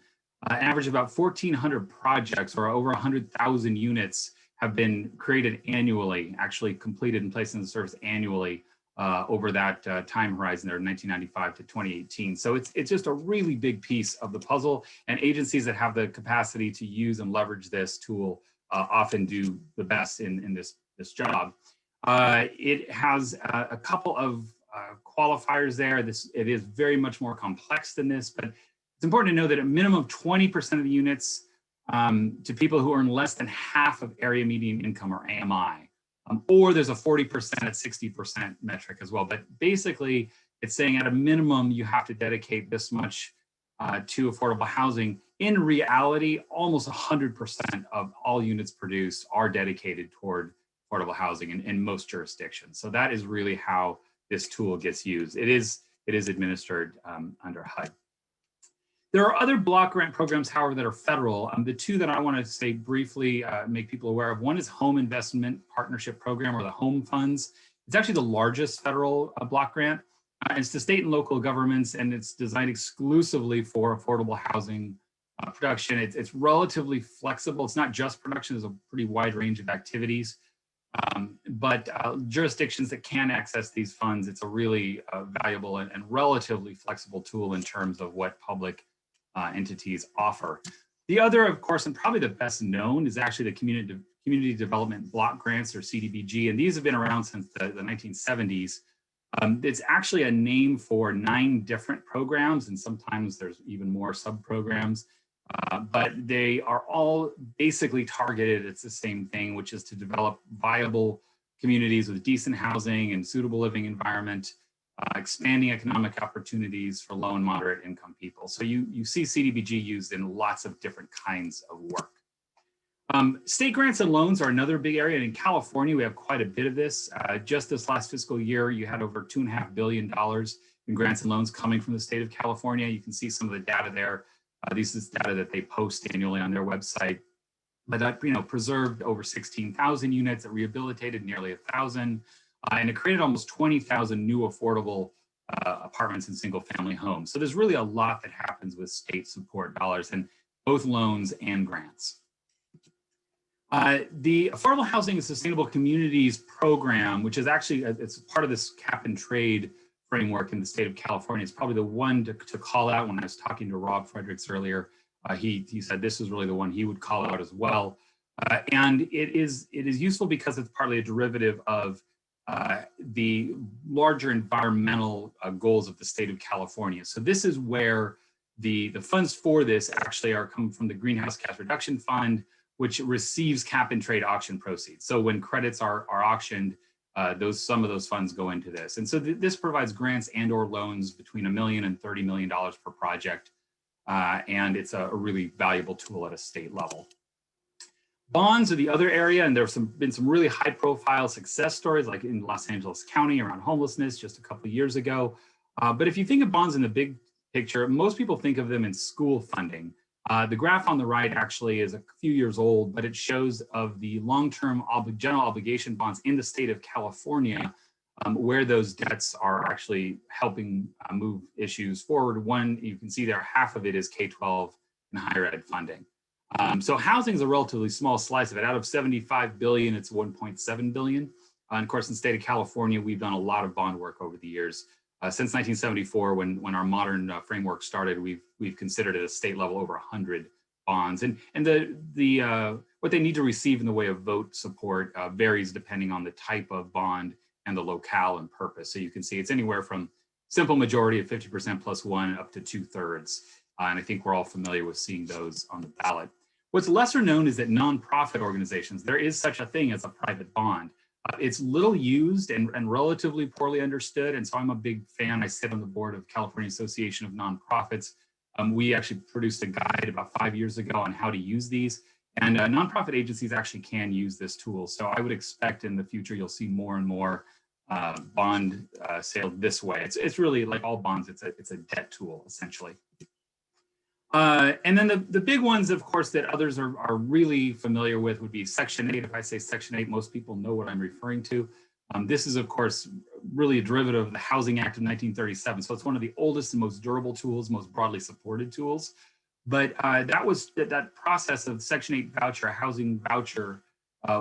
Average about 1,400 projects, or over 100,000 units, have been created annually, actually completed and placed into service annually over that time horizon there, 1995 to 2018. So it's just a really big piece of the puzzle, and agencies that have the capacity to use and leverage this tool often do the best in this job. It has a couple of qualifiers there. It is very much more complex than this, but it's important to know that a minimum of 20% of the units to people who earn less than half of area median income, or AMI, or there's a 40% at 60% metric as well. But basically, it's saying at a minimum, you have to dedicate this much to affordable housing. In reality, almost 100% of all units produced are dedicated toward affordable housing in most jurisdictions. So that is really how this tool gets used. It is administered under HUD. There are other block grant programs, however, that are federal. The 2 that I want to say briefly, make people aware of. One is Home Investment Partnership Program, or the HOME funds. It's actually the largest federal block grant. It's to state and local governments, and it's designed exclusively for affordable housing production. It's relatively flexible. It's not just production. There's a pretty wide range of activities. But jurisdictions that can access these funds, it's a really valuable and relatively flexible tool in terms of what public entities offer. The other, of course, and probably the best known, is actually the Community Development Block Grants, or CDBG, and these have been around since the 1970s. It's actually a name for 9 different programs, and sometimes there's even more sub-programs, but they are all basically targeted. It's the same thing, which is to develop viable communities with decent housing and suitable living environment, expanding economic opportunities for low and moderate income people. So you see CDBG used in lots of different kinds of work. State grants and loans are another big area. And in California, we have quite a bit of this. Just this last fiscal year, you had over $2.5 billion in grants and loans coming from the state of California. You can see some of the data there. This is data that they post annually on their website. but preserved over 16,000 units, it rehabilitated nearly 1,000, and it created almost 20,000 new affordable apartments and single family homes. So there's really a lot that happens with state support dollars and both loans and grants. The Affordable Housing and Sustainable Communities program, which is actually, it's part of this cap and trade framework in the state of California. It's probably the one to call out. When I was talking to Rob Fredericks earlier, he said this was really the one he would call out as well. And it is useful because it's partly a derivative of the larger environmental goals of the state of California. So this is where the funds for this actually come from the Greenhouse Gas Reduction Fund, which receives cap and trade auction proceeds. So when credits are auctioned, some of those funds go into this. And so this provides grants and or loans between $1 million and $30 million per project. And it's a really valuable tool at a state level. Bonds are the other area, and there's been some really high profile success stories like in Los Angeles County around homelessness just a couple of years ago. But if you think of bonds in the big picture, most people think of them in school funding. The graph on the right actually is a few years old, but it shows of the long-term general obligation bonds in the state of California, where those debts are actually helping move issues forward. One, you can see there, half of it is K-12 and higher ed funding. So housing is a relatively small slice of it. Out of 75 billion, it's 1.7 billion. And of course, in the state of California, we've done a lot of bond work over the years. Since 1974, when our modern framework started, we've considered at a state level over 100 bonds. And what they need to receive in the way of vote support varies depending on the type of bond and the locale and purpose. So you can see it's anywhere from simple majority of 50% plus one up to 2/3. And I think we're all familiar with seeing those on the ballot. What's lesser known is that nonprofit organizations, there is such a thing as a private bond. It's little used and relatively poorly understood. And so I'm a big fan. I sit on the board of California Association of Nonprofits. We actually produced a guide about 5 years ago on how to use these. And nonprofit agencies actually can use this tool. So I would expect in the future, you'll see more and more bond sales this way. It's really like all bonds, it's a debt tool, essentially. And then the big ones, of course, that others are really familiar with would be Section 8. If I say Section 8, most people know what I'm referring to. This is, of course, really a derivative of the Housing Act of 1937. So it's one of the oldest and most durable tools, most broadly supported tools. But that process of Section 8 voucher, housing voucher,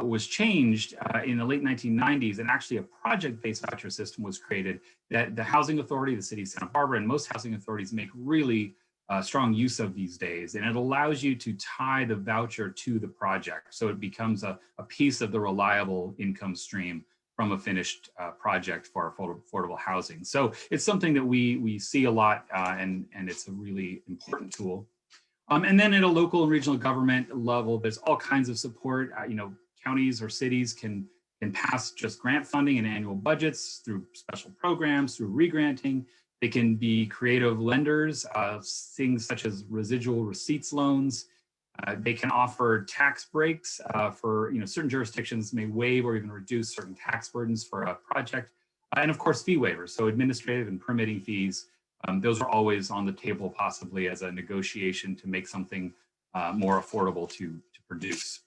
was changed in the late 1990s, and actually a project-based voucher system was created that the Housing Authority, the city of Santa Barbara, and most housing authorities make really strong use of these days. And it allows you to tie the voucher to the project. So it becomes a piece of the reliable income stream from a finished project for affordable housing. So it's something that we see a lot, and it's a really important tool. And then at a local and regional government level, there's all kinds of support. Counties or cities can pass just grant funding and annual budgets through special programs, through regranting. They can be creative lenders, things such as residual receipts loans. They can offer tax breaks for, certain jurisdictions may waive or even reduce certain tax burdens for a project. And of course, fee waivers. So administrative and permitting fees, those are always on the table, possibly as a negotiation to make something more affordable to produce.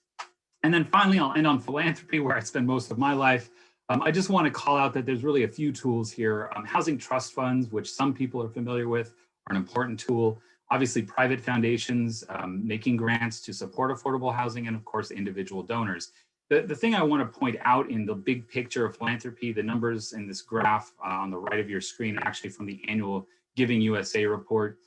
And then finally, I'll end on philanthropy, where I spend most of my life. I just want to call out that there's really a few tools here. Housing trust funds, which some people are familiar with, are an important tool. Obviously, private foundations making grants to support affordable housing, and of course, individual donors. The thing I want to point out in the big picture of philanthropy, the numbers in this graph on the right of your screen, actually from the annual Giving USA report.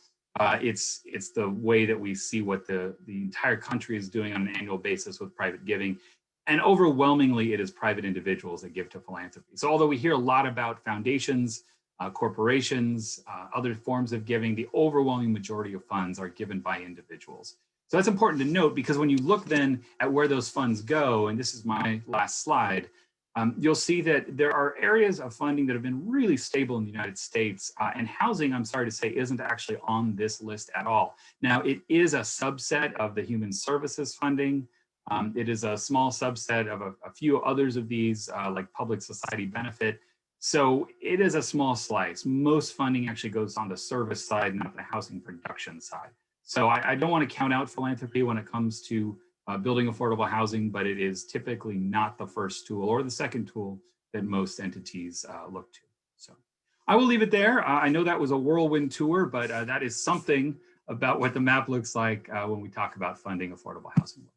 It's the way that we see what the entire country is doing on an annual basis with private giving. And overwhelmingly, it is private individuals that give to philanthropy. So although we hear a lot about foundations, corporations, other forms of giving, the overwhelming majority of funds are given by individuals. So that's important to note, because when you look then at where those funds go, and this is my last slide, you'll see that there are areas of funding that have been really stable in the United States, and housing, I'm sorry to say, isn't actually on this list at all. Now, it is a subset of the human services funding. It is a small subset of a few others of these, like public society benefit. So it is a small slice. Most funding actually goes on the service side, not the housing production side. So I don't want to count out philanthropy when it comes to building affordable housing, but it is typically not the first tool or the second tool that most entities look to. So I will leave it there. I know that was a whirlwind tour, but that is something about what the map looks like when we talk about funding affordable housing.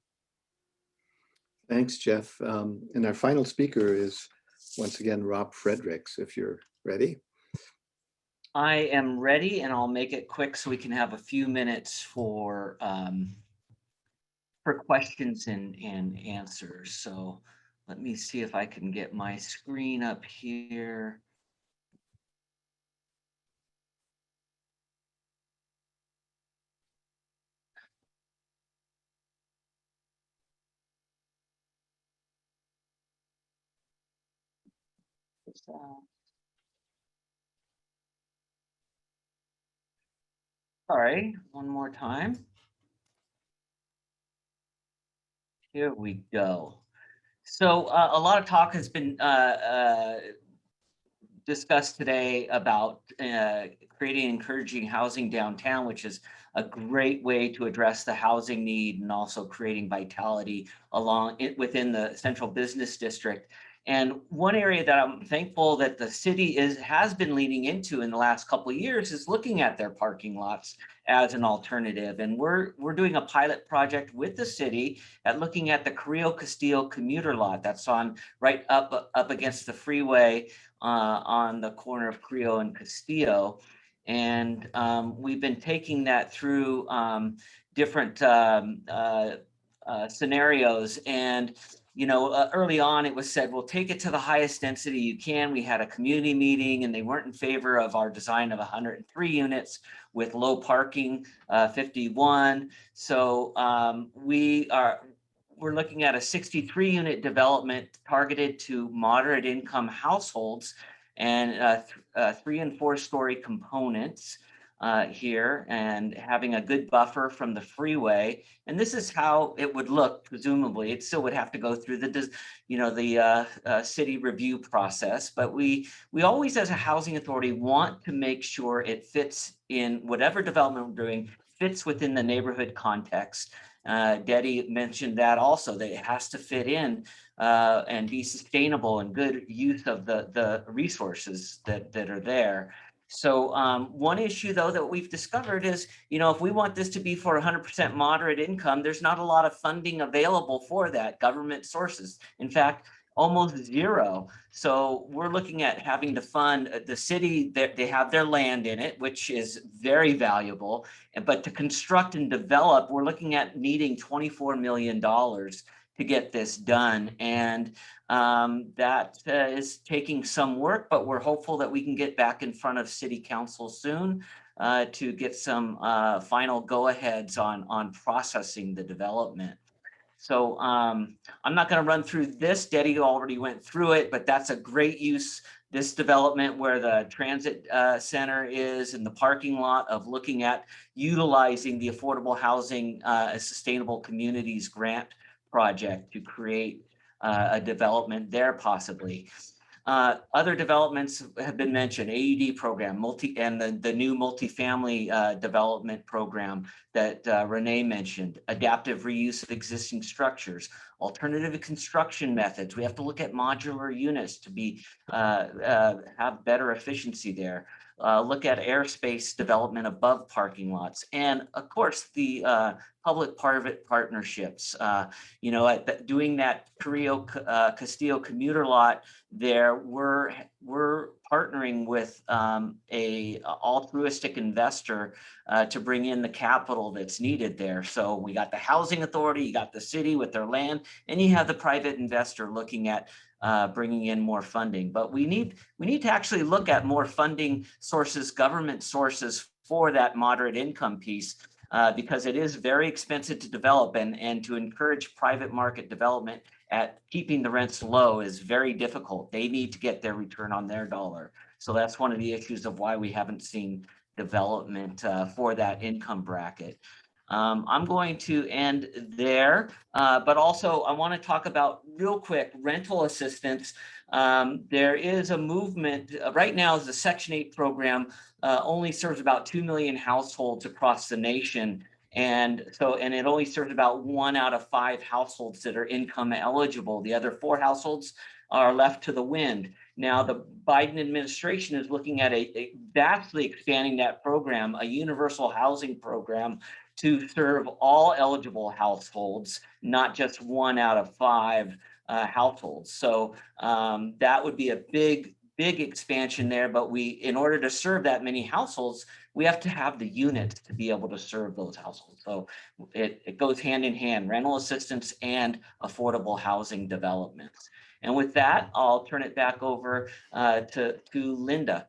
Thanks, Jeff. And our final speaker is once again Rob Fredericks, if you're ready. I am ready, and I'll make it quick so we can have a few minutes for questions and answers. So let me see if I can get my screen up here. Sorry, one more time. Here we go. So a lot of talk has been discussed today about creating and encouraging housing downtown, which is a great way to address the housing need and also creating vitality along it within the central business district. And one area that I'm thankful that the city has been leaning into in the last couple of years is looking at their parking lots as an alternative. And we're doing a pilot project with the city at looking at the Carrillo Castillo commuter lot that's on right up against the freeway on the corner of Carrillo and Castillo. And we've been taking that through different scenarios. And early on, it was said, well, take it to the highest density you can. We had a community meeting and they weren't in favor of our design of 103 units with low parking, 51. So we're looking at a 63 unit development targeted to moderate income households and 3 and 4 story components here, and having a good buffer from the freeway. And this is how it would look. Presumably, it still would have to go through the city review process. But we always, as a housing authority, want to make sure it fits in whatever development we're doing, fits within the neighborhood context. Dedi mentioned that also, that it has to fit in and be sustainable and good use of the resources that are there. So one issue, though, that we've discovered is, if we want this to be for 100% moderate income, there's not a lot of funding available for that, government sources. In fact, almost zero. So we're looking at having to fund the city. They have their land in it, which is very valuable. But to construct and develop, we're looking at needing $24 million to get this done. And that is taking some work, but we're hopeful that we can get back in front of City Council soon to get some final go-aheads on processing the development. So I'm not going to run through this. Dedi already went through it, but that's a great use, this development where the transit center is and the parking lot, of looking at utilizing the Affordable Housing Sustainable Communities Grant project to create a development there possibly. Other developments have been mentioned, AED program, and the new multifamily development program that Renee mentioned, adaptive reuse of existing structures, alternative construction methods. We have to look at modular units to be have better efficiency there. Look at airspace development above parking lots, and of course the public-private partnerships. Doing that Carrillo Castillo commuter lot there, we're partnering with a altruistic investor to bring in the capital that's needed there. So we got the housing authority, you got the city with their land, and you have the private investor looking at bringing in more funding. But we need to actually look at more funding sources, government sources for that moderate income piece, because it is very expensive to develop, and to encourage private market development at keeping the rents low is very difficult. They need to get their return on their dollar. So that's one of the issues of why we haven't seen development for that income bracket. I'm going to end there, but also I want to talk about real quick rental assistance. There is a movement right now. The Section 8 program only serves about 2 million households across the nation. And it only serves about 1 out of 5 households that are income eligible. The other 4 households are left to the wind. Now, the Biden administration is looking at a vastly expanding that program, a universal housing program, to serve all eligible households, not just 1 out of 5 households. So that would be a big expansion there. But in order to serve that many households, we have to have the units to be able to serve those households. So it goes hand in hand, rental assistance and affordable housing developments. And with that, I'll turn it back over to Linda.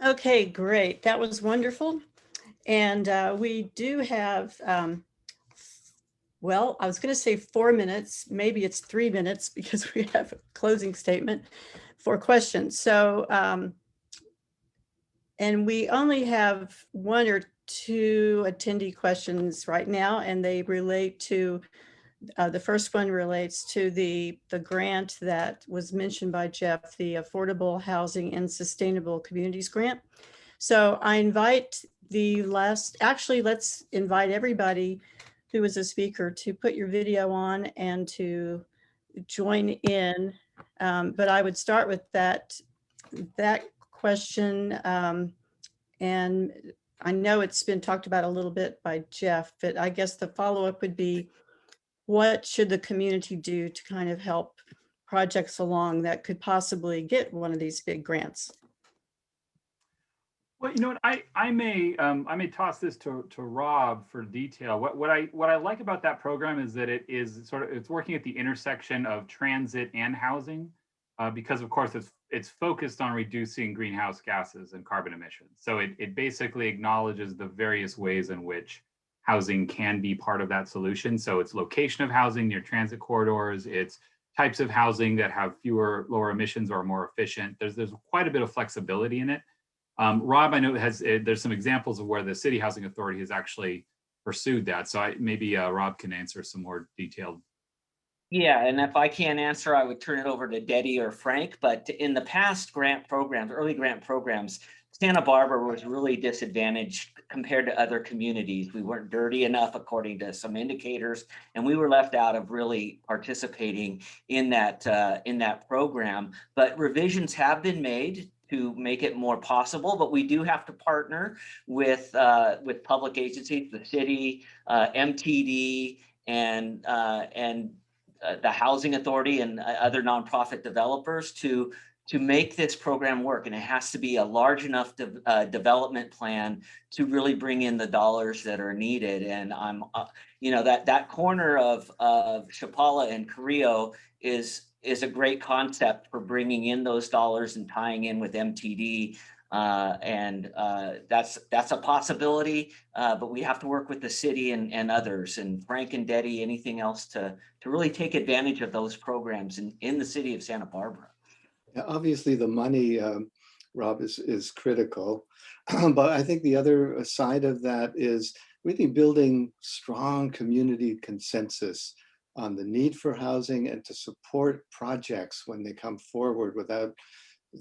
Okay, great. That was wonderful. And we do have, well, I was going to say 4 minutes, maybe it's 3 minutes because we have a closing statement for questions. So, and we only have 1 or 2 attendee questions right now, and they relate to, the first one relates to the grant that was mentioned by Jeff, the Affordable Housing and Sustainable Communities Grant. So I invite let's invite everybody who is a speaker to put your video on and to join in. But I would start with that question. And I know it's been talked about a little bit by Jeff, but I guess the follow-up would be, what should the community do to kind of help projects along that could possibly get one of these big grants? Well, you know what, I may toss this to Rob for detail. What I like about that program is that it's working at the intersection of transit and housing, because of course it's focused on reducing greenhouse gases and carbon emissions. So it basically acknowledges the various ways in which housing can be part of that solution. So it's location of housing near transit corridors, it's types of housing that have lower emissions or are more efficient. There's quite a bit of flexibility in it. Rob, I know there's some examples of where the City Housing Authority has actually pursued that. So maybe Rob can answer some more detailed. Yeah, and if I can't answer, I would turn it over to Dedi or Frank. But in the past early grant programs, Santa Barbara was really disadvantaged compared to other communities. We weren't dirty enough according to some indicators, and we were left out of really participating in that program. But revisions have been made to make it more possible, but we do have to partner with public agencies, the city, MTD, and the Housing Authority and other nonprofit developers to make this program work. And it has to be a large enough development plan to really bring in the dollars that are needed. And I'm, that corner of Chapala and Carrillo is a great concept for bringing in those dollars and tying in with MTD. That's a possibility, but we have to work with the city and others. And Frank and Dedi, anything else to really take advantage of those programs in the city of Santa Barbara? Yeah, obviously the money, Rob, is critical, but I think the other side of that is really building strong community consensus on the need for housing and to support projects when they come forward without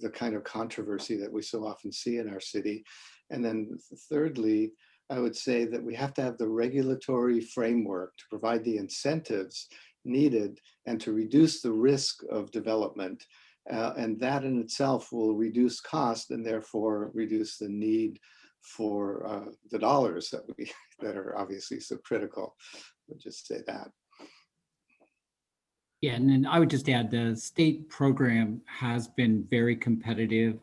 the kind of controversy that we so often see in our city. And then thirdly, I would say that we have to have the regulatory framework to provide the incentives needed and to reduce the risk of development. And that in itself will reduce cost and therefore reduce the need for the dollars that are obviously so critical. I'll just say that. Yeah, and then I would just add the state program has been very competitive.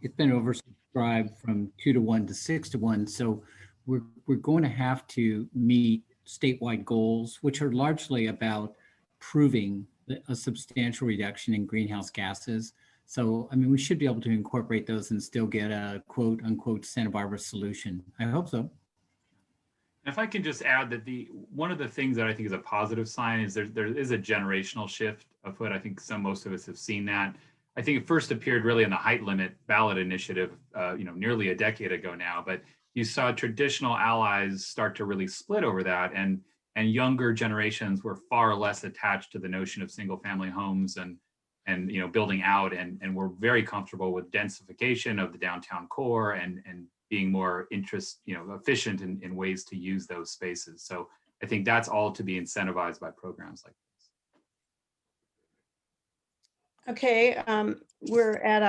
It's been oversubscribed from 2 to 1 to 6 to 1. So we're going to have to meet statewide goals, which are largely about proving a substantial reduction in greenhouse gases. So, I mean, we should be able to incorporate those and still get a quote unquote Santa Barbara solution. I hope so. If I can just add that one of the things that I think is a positive sign is there is a generational shift afoot. I think most of us have seen that. I think it first appeared really in the height limit ballot initiative, nearly a decade ago now. But you saw traditional allies start to really split over that, and younger generations were far less attached to the notion of single family homes and and building out, and we're very comfortable with densification of the downtown core and being more efficient in ways to use those spaces. So I think that's all to be incentivized by programs like this. Okay, we're at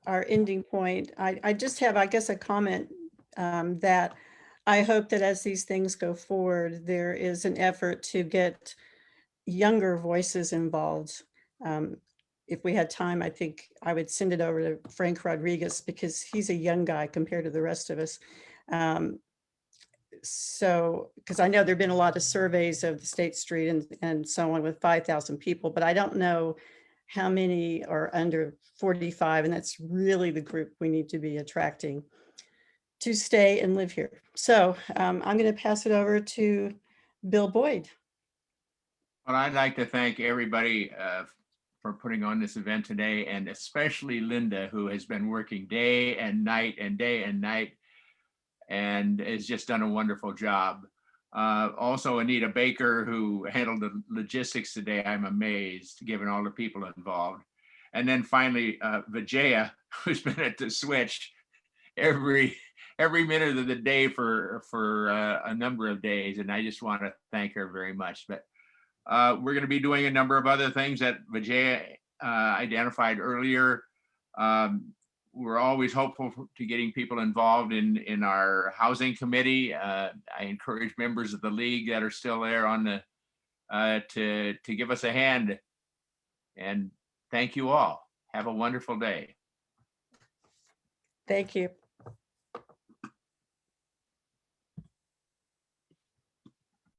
our ending point. I just have, I guess, a comment that I hope that as these things go forward, there is an effort to get younger voices involved. If we had time, I think I would send it over to Frank Rodriguez because he's a young guy compared to the rest of us. So, because I know there've been a lot of surveys of the State Street and so on with 5,000 people, but I don't know how many are under 45, and that's really the group we need to be attracting to stay and live here. So I'm going to pass it over to Bill Boyd. Well, I'd like to thank everybody for putting on this event today, and especially Linda, who has been working day and night and day and night and has just done a wonderful job. Also, Anita Baker, who handled the logistics today. I'm amazed, given all the people involved. And then finally, Vijaya, who's been at the switch every minute of the day for a number of days. And I just want to thank her very much. But we're going to be doing a number of other things that Vijaya identified earlier. We're always hopeful to getting people involved in our housing committee. I encourage members of the league that are still there on the to give us a hand. And thank you all. Have a wonderful day. Thank you.